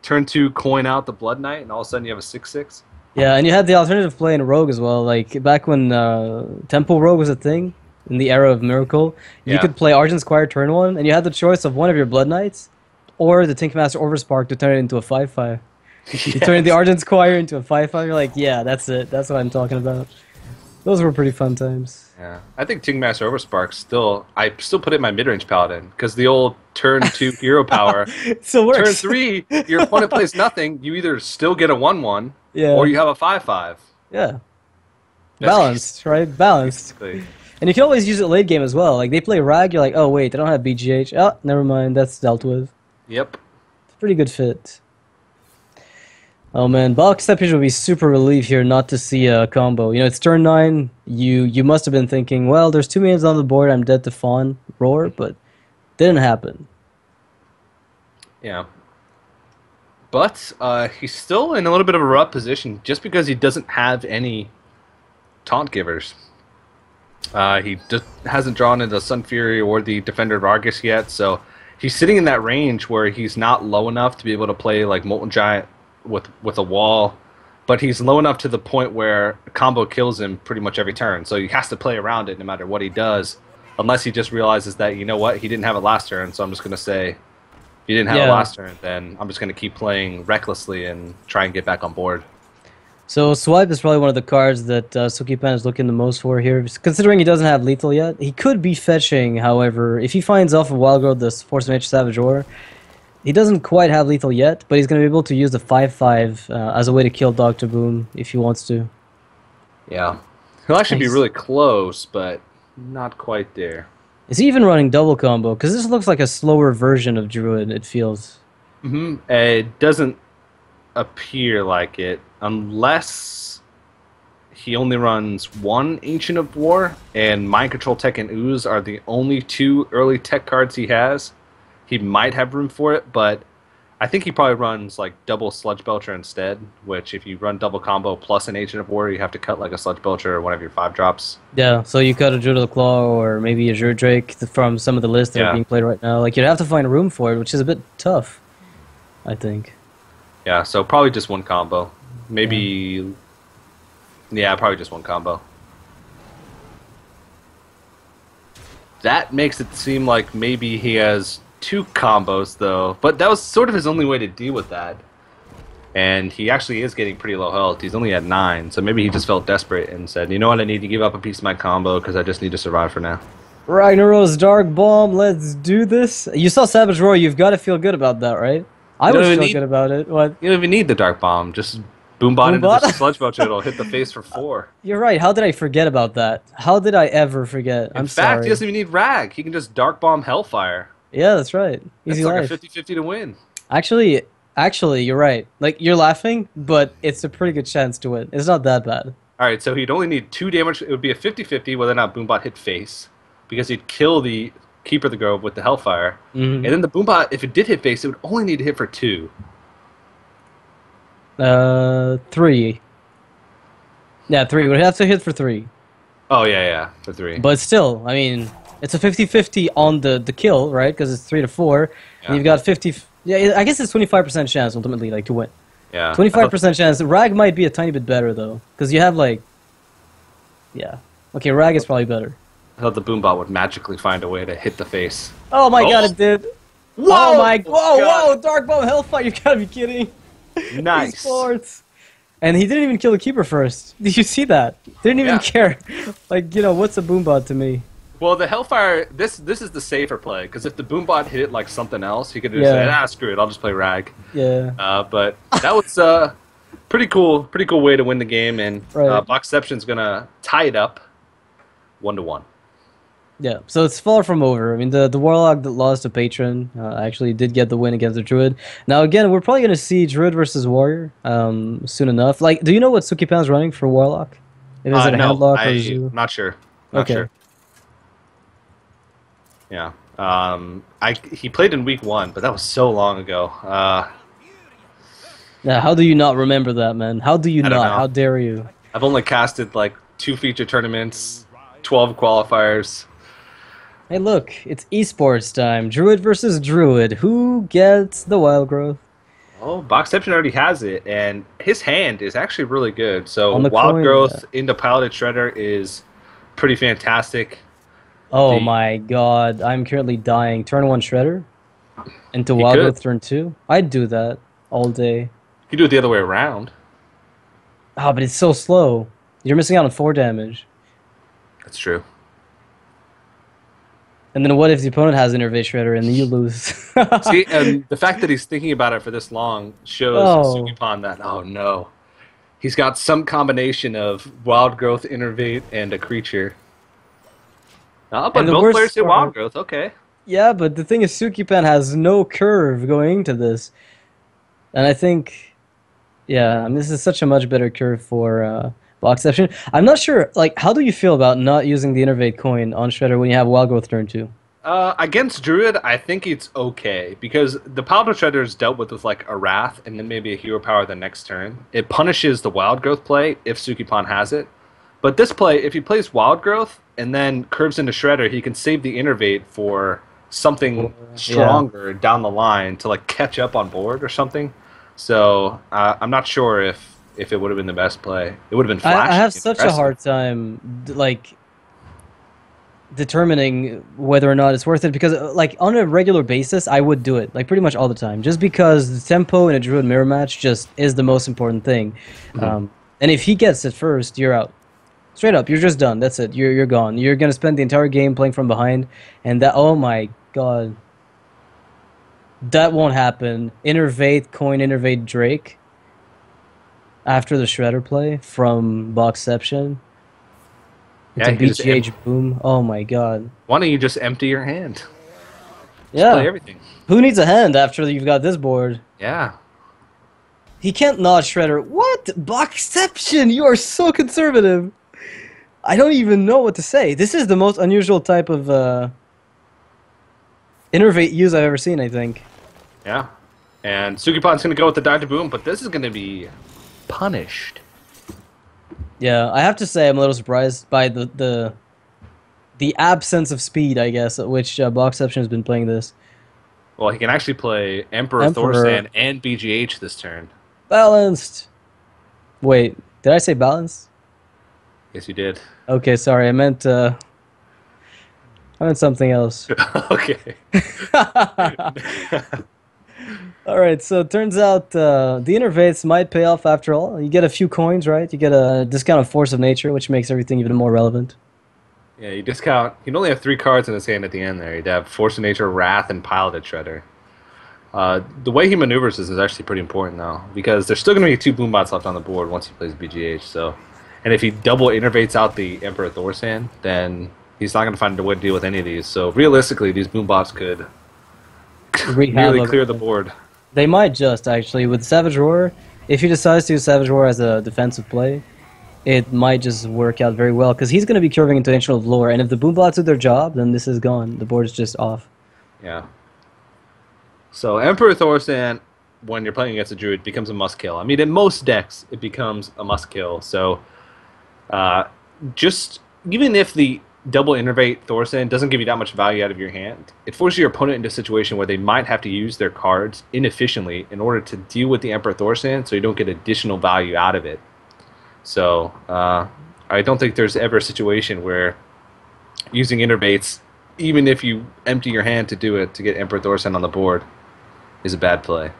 turn 2 coin out the Blood Knight, and all of a sudden you have a 6/6. Yeah, and you had the alternative play in Rogue as well. Like, back when Temple Rogue was a thing, in the era of Miracle, you could play Argent Squire turn 1, and you had the choice of one of your Blood Knights or the Tinkmaster Overspark to turn it into a 5/5. You turn the Argent Squire into a 5/5, you're like, yeah, that's it. That's what I'm talking about. Those were pretty fun times. Yeah, I think Tinkmaster Overspark I still put it in my mid-range Paladin, because the old turn 2 hero power, still works. Turn 3, your opponent plays nothing, you either still get a 1/1, or you have a 5/5. Yeah. Balanced, right? Balanced. Basically. And you can always use it late game as well. Like, they play Rag, you're like, oh, wait, they don't have BGH. Oh, never mind, that's dealt with. Yep. It's a pretty good fit. Oh man, Boxception would be super relief here not to see a combo. You know, it's turn 9. You must have been thinking, well, there's 2 minions on the board. I'm dead to Fawn Roar, but didn't happen. Yeah. But he's still in a little bit of a rough position just because he doesn't have any taunt givers. He just hasn't drawn into Sun Fury or the Defender of Argus yet, so he's sitting in that range where he's not low enough to be able to play like Molten Giant with a wall, but he's low enough to the point where a combo kills him pretty much every turn. So he has to play around it no matter what he does, unless he just realizes that, you know what, he didn't have it last turn, so I'm just going to say, if he didn't have it last turn, then I'm just going to keep playing recklessly and try and get back on board. So Swipe is probably one of the cards that Sukipan is looking the most for here. Considering he doesn't have lethal yet, he could be fetching, however, if he finds off of Wild Growth the Force of Nature Savage Roar, he doesn't quite have lethal yet, but he's going to be able to use the 5/5 as a way to kill Dr. Boom if he wants to. Yeah. He'll actually be really close, but not quite there. Is he even running double combo? Because this looks like a slower version of Druid, it feels. It doesn't appear like it, unless he only runs one Ancient of War, and Mind Control Tech and Ooze are the only 2 early tech cards he has. He might have room for it, but I think he probably runs like double Sludge Belcher instead, which if you run double combo plus an Ancient of War, you have to cut like a Sludge Belcher or one of your 5 drops. Yeah, so you cut a Druid of the Claw or maybe a Jure Drake from some of the lists that are being played right now. Like, you'd have to find room for it, which is a bit tough, I think. Yeah, so probably just one combo. Maybe... Yeah, probably just one combo. That makes it seem like maybe he has 2 combos, though. But that was sort of his only way to deal with that. And he actually is getting pretty low health. He's only at 9, so maybe he just felt desperate and said, you know what, I need to give up a piece of my combo because I just need to survive for now. Ragnaros Dark Bomb, let's do this. You saw Savage Roar, you've got to feel good about that, right? I would feel good about it. What? You don't even need the Dark Bomb. Just Boombot into the Sludge Belcher, it'll hit the face for 4. You're right. How did I forget about that? How did I ever forget? In fact, he doesn't even need Rag. He can just Dark Bomb Hellfire. Yeah, that's right. Easy life. Like a 50-50 to win. Actually, you're right. Like, you're laughing, but it's a pretty good chance to win. It's not that bad. Alright, so he'd only need 2 damage. It would be a 50-50 whether or not Boombot hit face, because he'd kill the Keeper of the Grove with the Hellfire. And then the Boombot, if it did hit face, it would only need to hit for 2. 3. Yeah, 3. We'd have to hit for 3. Oh, yeah, for 3. But still, I mean, it's a 50-50 on the kill, right? Because it's 3 to 4. Yeah. And you've got 50... Yeah, I guess it's 25% chance, ultimately, like, to win. Yeah. 25% chance. Rag might be a tiny bit better, though. Because you have, like... Yeah. Okay, Rag is probably better. I thought the Boombot would magically find a way to hit the face. Oh my god, it did! Whoa! Oh my... Whoa! Dark Bomb Hellfire, you gotta be kidding! Nice. Sports. And he didn't even kill the Keeper first. Did you see that? Didn't even care. Like, you know, what's a Boombot to me? Well, the Hellfire, this is the safer play, because if the Boombot hit like something else, he could just say, screw it, I'll just play Rag. Yeah. But that was pretty cool way to win the game, and Boxception's gonna tie it up 1-1. Yeah, so it's far from over. I mean, the Warlock that lost to Patron actually did get the win against the Druid. Now, again, we're probably going to see Druid versus Warrior soon enough. Like, do you know what Sukipan's running for Warlock? Is it a Handlock or Zoo? Not sure. Not sure. Yeah. He played in week 1, but that was so long ago. Yeah, how do you not remember that, man? How do you not? How dare you? I've only casted, like, 2 feature tournaments, 12 qualifiers. Hey, look, it's esports time. Druid versus Druid. Who gets the Wild Growth? Oh, Boxception already has it, and his hand is actually really good. So Wild Growth into Piloted Shredder is pretty fantastic. Oh my god, I'm currently dying. Turn 1 Shredder into Wild Growth turn 2. I'd do that all day. You could do it the other way around. Ah, but it's so slow. You're missing out on 4 damage. That's true. And then what if the opponent has Innervate Shredder and then you lose? See, and the fact that he's thinking about it for this long shows Sukipan that, oh no. He's got some combination of Wild Growth, Innervate, and a creature. Oh, but both players hit Wild Growth, okay. Yeah, but the thing is Sukipan has no curve going into this. And I think Yeah, I mean, this is such a much better curve for Boxception. I'm not sure, like, how do you feel about not using the Innervate coin on Shredder when you have Wild Growth turn 2? Against Druid, I think it's okay because the Paladin Shredder is dealt with like a Wrath and then maybe a Hero Power the next turn. It punishes the Wild Growth play if Sukipan has it. But this play, if he plays Wild Growth and then curves into Shredder, he can save the Innervate for something Yeah. stronger down the line to like catch up on board or something. So I'm not sure if it would have been the best play. It would have been I flashy have and such a aggressive. hard time, like, determining whether or not it's worth it because, like, on a regular basis, I would do it, like, pretty much all the time, just because the tempo in a Druid mirror match just is the most important thing. Mhm. And if he gets it first, you're out. Straight up, you're just done. That's it. You're gone. You're gonna spend the entire game playing from behind, and that, oh my god, that won't happen. Innervate coin, innervate Drake after the Shredder play from Boxception Yeah, into you can just BGH boom. Oh my god. why don't you just empty your hand? Just play Yeah. everything. Who needs a hand after you've got this board? Yeah. He can't not Shredder. What? Boxception! You are so conservative. I don't even know what to say. This is the most unusual type of innervate use I've ever seen, I think. Yeah. And Sukipan's going to go with the Dr. Boom, but this is going to be punished. Yeah, I have to say I'm a little surprised by the absence of speed, I guess, at which Boxception has been playing this. Well, he can actually play Emperor Emperor Thorsan and BGH this turn. balanced. Wait, did I say balanced? Yes, you did. Okay, sorry, I meant something else. Okay. All right, so it turns out the innervates might pay off after all. You get a few coins, right? You get a discount of Force of Nature, which makes everything even more relevant. Yeah, you discount. He'd only have 3 cards in his hand at the end there. He'd have Force of Nature, Wrath, and Piloted Shredder. The way he maneuvers this is actually pretty important, though, because there's still going to be 2 Boombots left on the board once he plays BGH. So, and if he double innervates out the Emperor Thorsan, then he's not going to find a way to deal with any of these. So, realistically, these Boombots could Rehab nearly of clear the board. They might just, actually. With Savage Roar, if he decides to use Savage Roar as a defensive play, it might just work out very well, because he's going to be curving into Ancient of Lore, and if the Boombots do their job, then this is gone. The board is just off. Yeah. So Emperor Thorsan, when you're playing against a Druid, becomes a must kill. I mean, in most decks, it becomes a must kill. So, just even if the double innervate Thorsan doesn't give you that much value out of your hand, it forces your opponent into a situation where they might have to use their cards inefficiently in order to deal with the Emperor Thorsan, so you don't get additional value out of it. So, I don't think there's ever a situation where using innervates, even if you empty your hand to do it to get Emperor Thorsan on the board, is a bad play.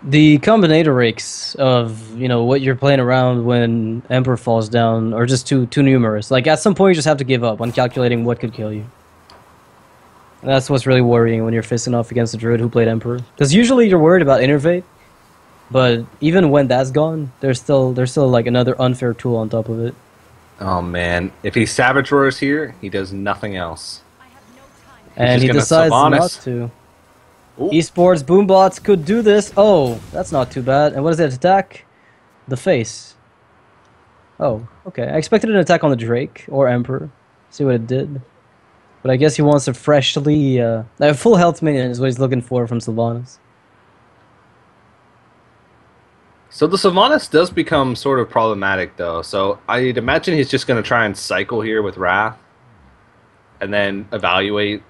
The combinator rakes of, what you're playing around when Emperor falls down are just too numerous. Like, at some point, you just have to give up on calculating what could kill you. And that's what's really worrying when you're facing off against a Druid who played Emperor. Because usually you're worried about Innervate, but even when that's gone, there's still like another unfair tool on top of it. Oh man, if he Savage Roars here, he does nothing else. And he just gonna decides not Sylvanas. to. Ooh. Esports Boombots could do this. Oh, that's not too bad. And what does it attack? The face. Oh, okay. I expected an attack on the Drake or Emperor. See what it did. But I guess he wants a freshly... a full health minion is what he's looking for from Sylvanas. So the Sylvanas does become sort of problematic though. So I'd imagine he's just going to try and cycle here with Wrath, and then evaluate.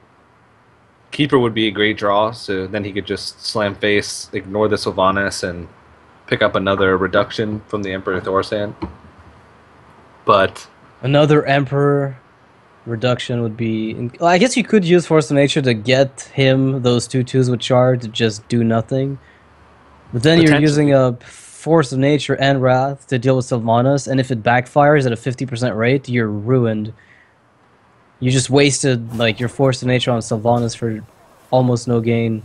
Keeper would be a great draw, so then he could just slam face, ignore the Sylvanas, and pick up another reduction from the Emperor Thorsan. But Another Emperor reduction would be... Well, I guess you could use Force of Nature to get him those 2/2s with Char to just do nothing. But then you're using a Force of Nature and Wrath to deal with Sylvanas, and if it backfires at a 50% rate, you're ruined. You just wasted like your Force of Nature on Sylvanas for almost no gain.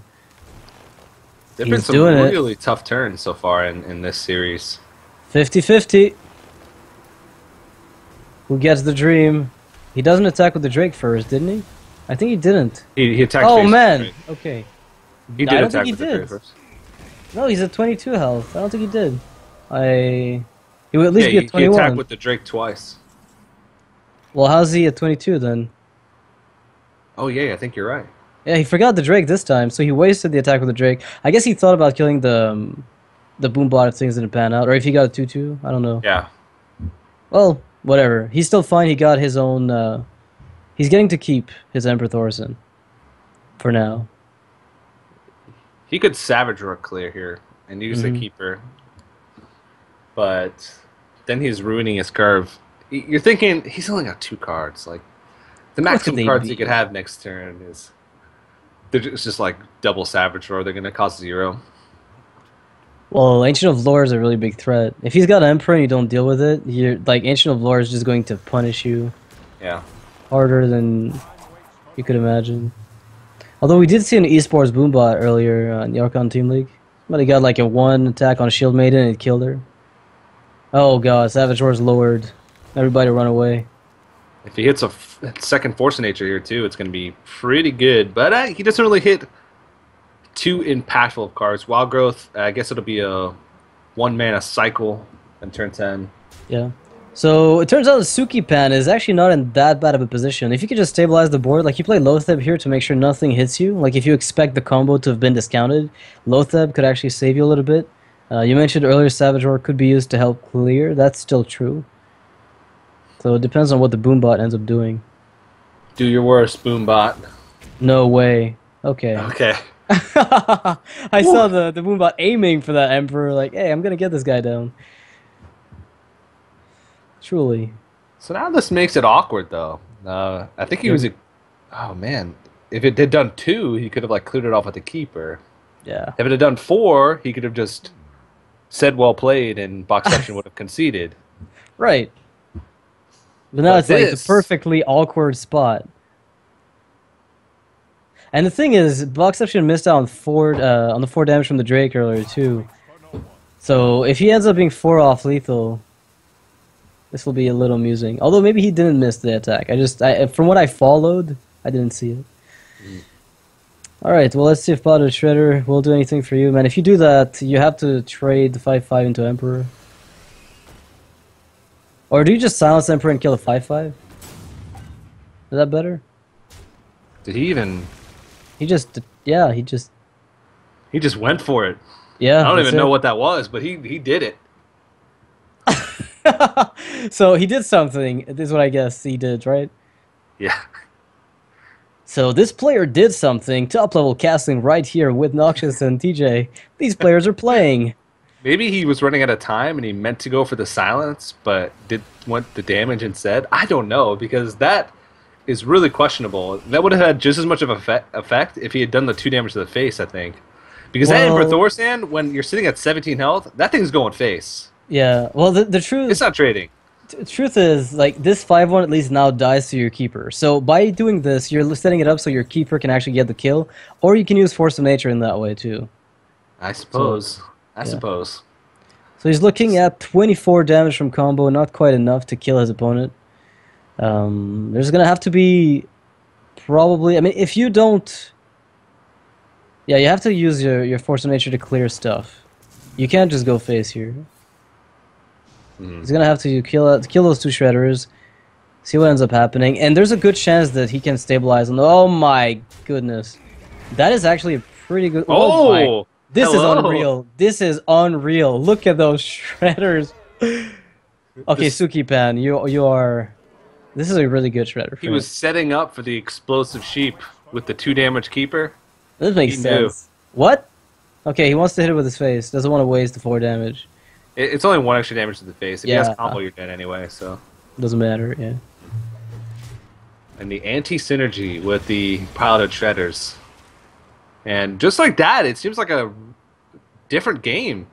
there have been He's some doing it. really tough turns so far in this series. 50-50. Who gets the dream? He doesn't attack with the Drake first, didn't he? I think he didn't. He attacked. Oh face man. with the Okay. Drake. He I did don't attack think he with the did. Drake first. No, he's at 22 health. I don't think he did. He would at Yeah, least be at he attacked 21. with the Drake twice. Well, how's he at 22 then? Oh yeah, I think you're right. Yeah, he forgot the Drake this time, so he wasted the attack with the Drake. I guess he thought about killing the Boombot if things didn't pan out, or if he got a 2-2. I don't know. Yeah. Well, whatever. He's still fine. He got his own. He's getting to keep his Emperor Thorson for now. He could Savage Rook clear here and use the keeper. But then he's ruining his curve. You're thinking he's only got 2 cards. Like the maximum cards he could have next turn is it's just like double Savage Roar. They're gonna cost 0. Well, Ancient of Lore is a really big threat. If he's got Emperor and you don't deal with it, you're like Ancient of Lore is just going to punish you. Yeah. Harder than you could imagine. Although we did see an esports Boombot earlier in the Archon Team League. But he got like a 1 attack on Shield Maiden and it killed her. Oh god, Savage Roar's lowered. Everybody run away. If he hits a second Force of Nature here too, it's going to be pretty good. But he doesn't really hit too impactful of cards. Wild Growth, I guess it'll be a 1-mana cycle in turn 10. Yeah. So it turns out Sukipan is actually not in that bad of a position. If you could just stabilize the board, like you play Lotheb here to make sure nothing hits you. Like if you expect the combo to have been discounted, Lotheb could actually save you a little bit. You mentioned earlier Savage Roar could be used to help clear. That's still true. So it depends on what the Boombot ends up doing. Do your worst, Boombot. No way. Okay. Okay. I saw the Boombot aiming for that Emperor, like, hey, I'm gonna get this guy down. Truly. So now this makes it awkward, though. I think he was... Oh, man. If it had done 2, he could have like cleared it off with the keeper. Yeah. If it had done 4, he could have just said well played and Boxception would have conceded. Right. But now it's like the perfectly awkward spot. And the thing is, Boxception missed out on the 4 damage from the Drake earlier too. So if he ends up being 4 off lethal, this will be a little amusing. Although maybe he didn't miss the attack. From what I followed, I didn't see it. Alright, well let's see if Botted Shredder will do anything for you, man. If you do that, you have to trade the 5-5 into Emperor. Or do you just silence Emperor and kill a 5-5? Is that better? Did he even... He just... Yeah, he just... He just went for it. Yeah. I don't even know what that was, but he did it. So he did something. This is what I guess he did, right? Yeah. So this player did something. Top level casting right here with Noxious and TJ. These players are playing. Maybe he was running out of time and he meant to go for the silence, but went the damage instead. I don't know, because that is really questionable. That would have had just as much of an effect if he had done the 2 damage to the face, I think. Because that Emperor Thorsan, when you're sitting at 17 health, that thing's going face. Yeah, well, the truth... It's not trading. The truth is, like, this 5-1 at least now dies to your keeper. So by doing this, you're setting it up so your keeper can actually get the kill, or you can use Force of Nature in that way, too. I suppose. I suppose. So he's looking at 24 damage from combo, not quite enough to kill his opponent. There's going to have to be probably... I mean, if you don't... Yeah, you have to use your Force of Nature to clear stuff. You can't just go face here. He's going to have to kill those 2 Shredders, see what ends up happening, and there's a good chance that he can stabilize on... Oh my goodness. That is actually a pretty good... Oh! This is unreal. This is unreal. Look at those Shredders. Okay, Sukipan, you are... This is a really good Shredder. He was setting up for the explosive sheep with the 2 damage keeper. This makes sense. What? Okay, he wants to hit it with his face. Doesn't want to waste the 4 damage. It's only 1 extra damage to the face. If he has combo, you're dead anyway, so... Doesn't matter, yeah. And the anti-synergy with the piloted Shredders. And just like that, it seems like a different game.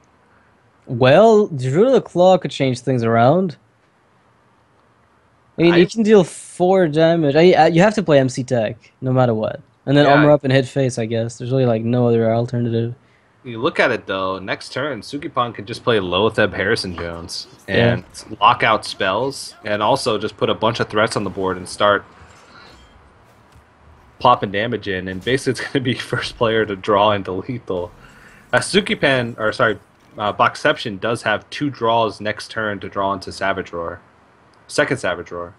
Well, Druid of the Claw could change things around. I mean, you can deal 4 damage. You have to play MC Tech, no matter what. And then armor up and hit face, I guess. There's really like no other alternative. You look at it, though, next turn, Sukipan can just play Lotheb Harrison Jones and lock out spells, and also just put a bunch of threats on the board and start popping damage in, and basically it's going to be first player to draw into lethal. Boxception does have 2 draws next turn to draw into Savage Roar. Second Savage Roar.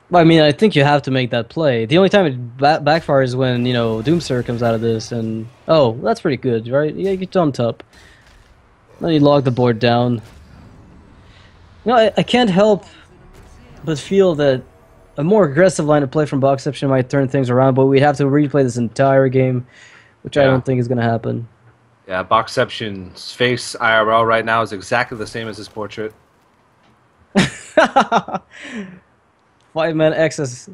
Well, I mean, I think you have to make that play. The only time it backfires is when, Doomster comes out of this, and... Oh, that's pretty good, right? Yeah, you get on top. Then you log the board down. I can't help but feel that a more aggressive line of play from Boxception might turn things around, but we'd have to replay this entire game, which I don't think is going to happen. Yeah, Boxception's face IRL right now is exactly the same as his portrait. 5-mana excess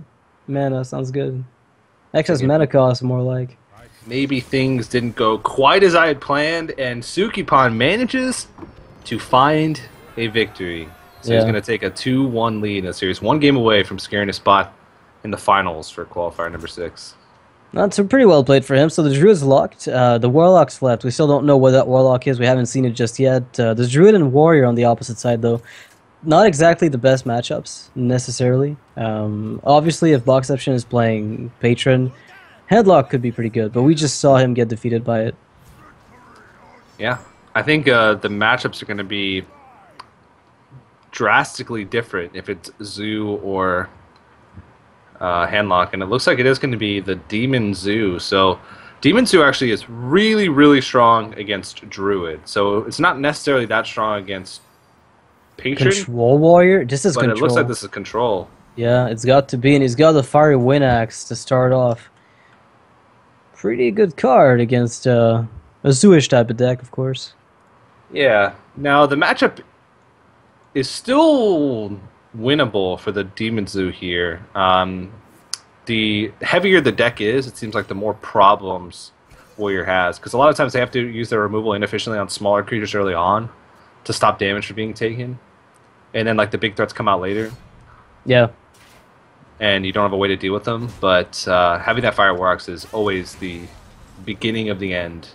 mana sounds good. Excess mana cost, more like. Maybe things didn't go quite as I had planned, and Sukipan manages to find a victory. So he's going to take a 2-1 lead in the series, 1 game away from securing a spot in the finals for qualifier number 6. That's pretty well played for him. So the Druid's locked. The Warlock's left. We still don't know what that Warlock is. We haven't seen it just yet. There's Druid and Warrior on the opposite side, though. Not exactly the best matchups, necessarily. Obviously, if Boxception is playing Patron, Headlock could be pretty good, but we just saw him get defeated by it. Yeah, I think the matchups are going to be drastically different if it's Zoo or Handlock, and it looks like it is going to be the Demon Zoo. So Demon Zoo actually is really, really strong against Druid, so it's not necessarily that strong against Patron. Control Warrior? This is but control. It looks like this is control. Yeah, it's got to be, and he's got the Fiery Wind Axe to start off. Pretty good card against a Zoo-ish type of deck, of course. Yeah. Now, the matchup is still winnable for the Demon Zoo here. The heavier the deck is, it seems like the more problems Warrior has. Because a lot of times they have to use their removal inefficiently on smaller creatures early on to stop damage from being taken. And then, like, the big threats come out later. Yeah. And you don't have a way to deal with them. But having that Fireworks is always the beginning of the end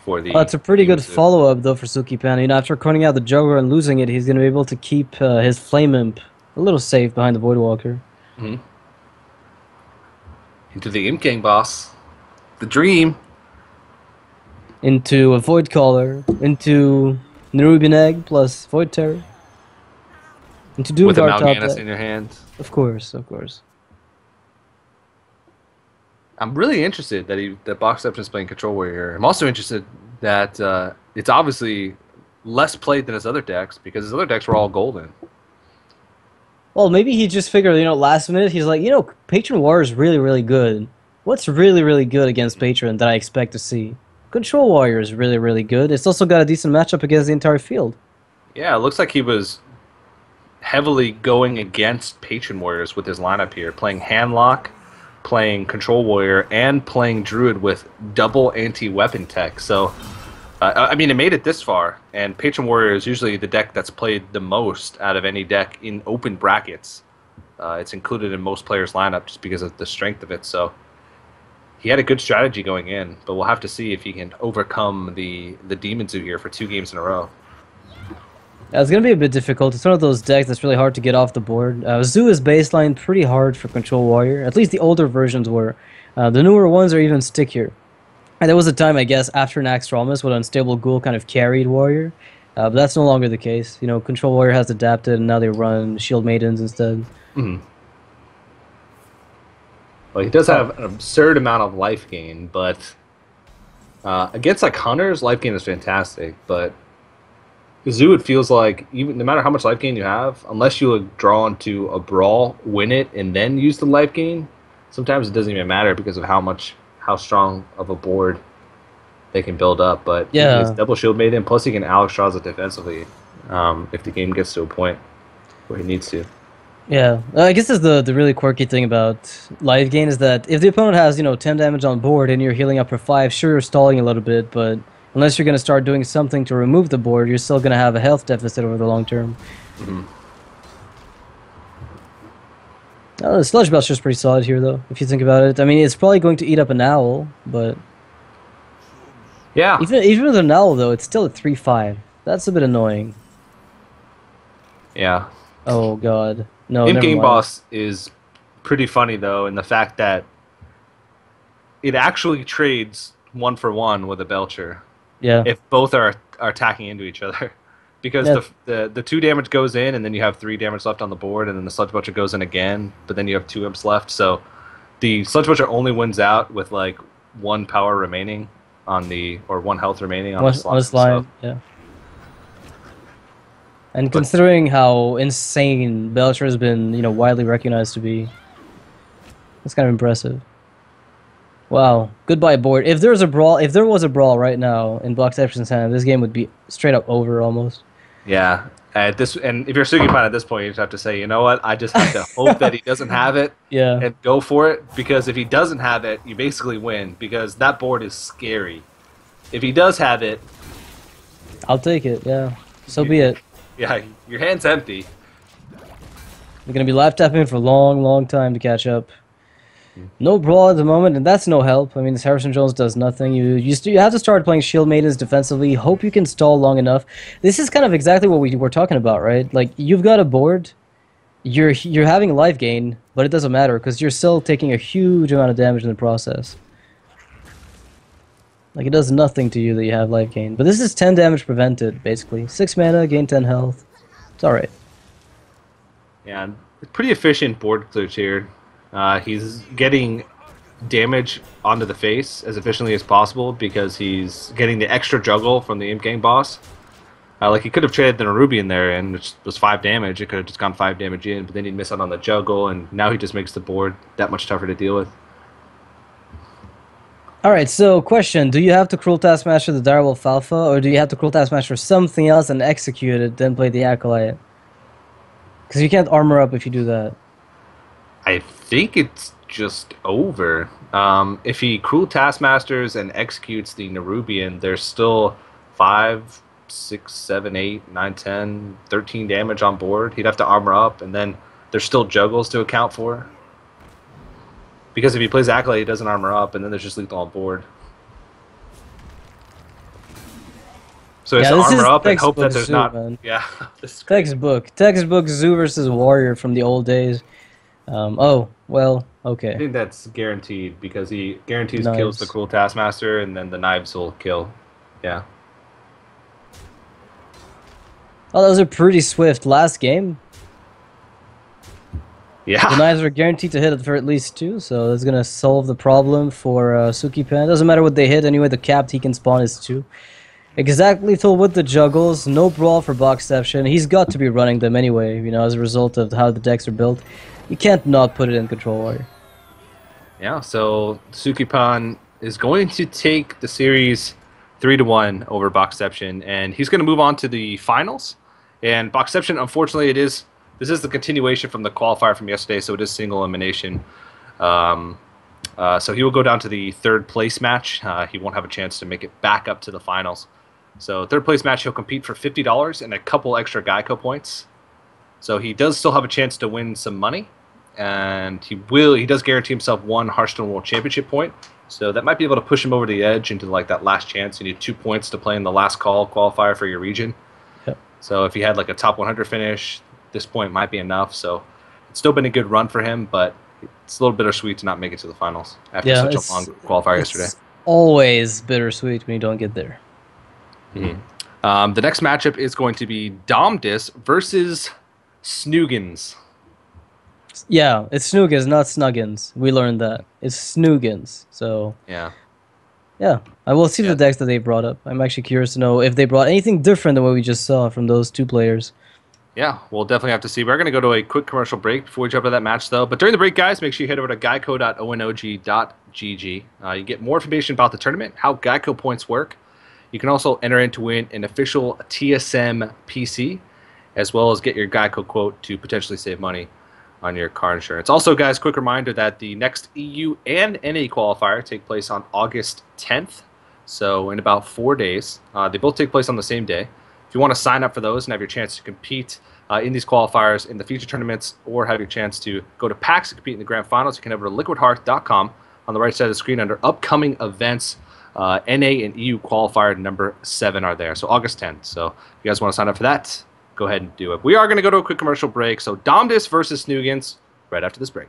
for the... It's a pretty good follow-up, though, for Sukipan. After cutting out the Juggler and losing it, he's going to be able to keep his Flame Imp a little safe behind the Voidwalker. Mm-hmm. Into the Imp Gang boss. The dream. Into a Void Caller. Into Nerubian Egg plus Void Terror. Into Doomguard with a top Mal'Ganis deck. in your hand. Of course, of course. I'm really interested that Boxception is playing Control Warrior. I'm also interested that it's obviously less played than his other decks, because his other decks were all golden. Well, maybe he just figured, last minute, he's like, Patron Warrior is really, really good. What's really, really good against Patron that I expect to see? Control Warrior is really, really good. It's also got a decent matchup against the entire field. Yeah, it looks like he was heavily going against Patron Warriors with his lineup here, playing Handlock, playing Control Warrior, and playing Druid with double anti-weapon tech. So, I mean, it made it this far, and Patron Warrior is usually the deck that's played the most out of any deck in open brackets. It's included in most players' lineup just because of the strength of it. So, he had a good strategy going in, but we'll have to see if he can overcome the Demon Zoo here for 2 games in a row. Yeah, it's going to be a bit difficult. It's one of those decks that's really hard to get off the board. Zoo is baseline pretty hard for Control Warrior. At least the older versions were. The newer ones are even stickier. And there was a time, I guess, after Naxxramas when Unstable Ghoul kind of carried Warrior. But that's no longer the case. Control Warrior has adapted, and now they run Shield Maidens instead. Mm-hmm. Well, he does have an absurd amount of life gain, but against like Hunters, life gain is fantastic, but Zoo, it feels like even no matter how much life gain you have, unless you draw into a brawl, win it, and then use the life gain, sometimes it doesn't even matter because of how strong of a board they can build up. But yeah, it's double Shield Maiden, plus he can Alex Draws it defensively if the game gets to a point where he needs to. Yeah, I guess that's the really quirky thing about life gain is that if the opponent has 10 damage on board and you're healing up for 5, sure, you're stalling a little bit, but unless you're going to start doing something to remove the board, you're still going to have a health deficit over the long term. Mm-hmm. The Sludge Belcher's pretty solid here, though, if you think about it. I mean, it's probably going to eat up an Owl, but... Yeah. Even with an Owl, though, it's still at 3-5. That's a bit annoying. Yeah. Oh, God. No, Imp never Game mind. Boss is pretty funny, though, in the fact that it actually trades 1-for-1 with a Belcher. Yeah. if both are attacking into each other. Because Yeah. the 2 damage goes in, and then you have 3 damage left on the board, and then the Sludge Butcher goes in again, but then you have 2 imps left. So the Sludge Butcher only wins out with like 1 power remaining on the, or 1 health remaining on the On slime. this line. Yeah. And But considering how insane Belcher has been, widely recognized to be, that's kind of impressive. Wow. Goodbye board. If there was a brawl right now in Boxception's hand, this game would be straight up over almost. yeah, at this, and if you're Sukipan at this point, you just have to say, you know what, I just have to hope that he doesn't have it Yeah. and go for it, because if he doesn't have it, you basically win, because that board is scary. If he does have it, I'll take it. Yeah. So be it. yeah, your hand's empty. We're gonna be live tapping for a long, long time to catch up. No brawl at the moment, and that's no help. I mean, this Harrison Jones does nothing. You have to start playing Shield Maidens defensively. Hope you can stall long enough. This is kind of exactly what we were talking about, right? Like, you've got a board, you're having life gain, but it doesn't matter because you're still taking a huge amount of damage in the process. Like, it does nothing to you that you have life gain. But this is 10 damage prevented, basically. 6 mana, gain 10 health. It's alright. Yeah, pretty efficient board clear here. He's getting damage onto the face as efficiently as possible because he's getting the extra juggle from the Imp Gang boss. Like, he could have traded the Nerubian there, and which was 5 damage. It could have just gone 5 damage in, but then he'd miss out on the juggle, and now he just makes the board that much tougher to deal with. Alright, so question. Do you have to Cruel Taskmaster the Direwolf Alpha, or do you have to Cruel Taskmaster something else and execute it, then play the Acolyte? Because you can't armor up if you do that. I think it's just over. If he Cruel Taskmasters and executes the Nerubian, there's still 5, 6, 7, 8, 9, 10, 13 damage on board. He'd have to armor up, and then there's still juggles to account for. Because if he plays Acolyte, he doesn't armor up, and then there's just lethal on board. So he has to armor up and hope that there's Zoo, not... Man. Yeah. Textbook Zoo versus Warrior from the old days. Oh, well, okay. I think that's guaranteed, because he guarantees Knives. kills the Cruel Taskmaster, and then the knives will kill. Yeah. Oh, that was a pretty swift last game. Yeah. The knives are guaranteed to hit for at least 2, so that's going to solve the problem for Sukipan. Doesn't matter what they hit, anyway, the capped he can spawn is 2. Exactly lethal with the juggles, no brawl for Boxception. He's got to be running them anyway, as a result of how the decks are built. You can't not put it in Control Warrior. Yeah, so Sukipan is going to take the series 3-1 over Boxception, and he's going to move on to the finals. And Boxception, unfortunately, this is the continuation from the qualifier from yesterday, so it is single elimination. So he will go down to the 3rd place match. He won't have a chance to make it back up to the finals. So 3rd place match, he'll compete for $50 and a couple extra GEICO points. So he does still have a chance to win some money, and he does guarantee himself 1 Hearthstone World Championship point. So that might be able to push him over the edge into like that last chance. You need 2 points to play in the last call qualifier for your region. Yep. So if he had like a top 100 finish, this point might be enough. So it's still been a good run for him, but it's a little bittersweet to not make it to the finals after such a long qualifier yesterday. Always bittersweet when you don't get there. Mm-hmm. The next matchup is going to be Domdis versus Snoogans. Yeah, it's Snoogans, not Snuggins. We learned that. It's Snoogans. So yeah, I will see the decks that they brought up. I'm actually curious to know if they brought anything different than what we just saw from those 2 players. Yeah, we'll definitely have to see. We're going to go to a quick commercial break before we jump into that match, though. But during the break, guys, make sure you head over to geico.onog.gg. You get more information about the tournament, how GEICO points work. You can also enter in to win an official TSM PC, as well as get your GEICO quote to potentially save money on your car insurance. Also, guys, quick reminder that the next EU and NA qualifier take place on August 10th, so in about 4 days. They both take place on the same day. If you want to sign up for those and have your chance to compete in these qualifiers in the future tournaments, or have your chance to go to PAX and compete in the grand finals, you can head over to liquidhearth.com. On the right side of the screen under upcoming events, NA and EU qualifier number 7 are there. So August 10th. So if you guys want to sign up for that, go ahead and do it. We are going to go to a quick commercial break. So Domdis versus Snoogans right after this break.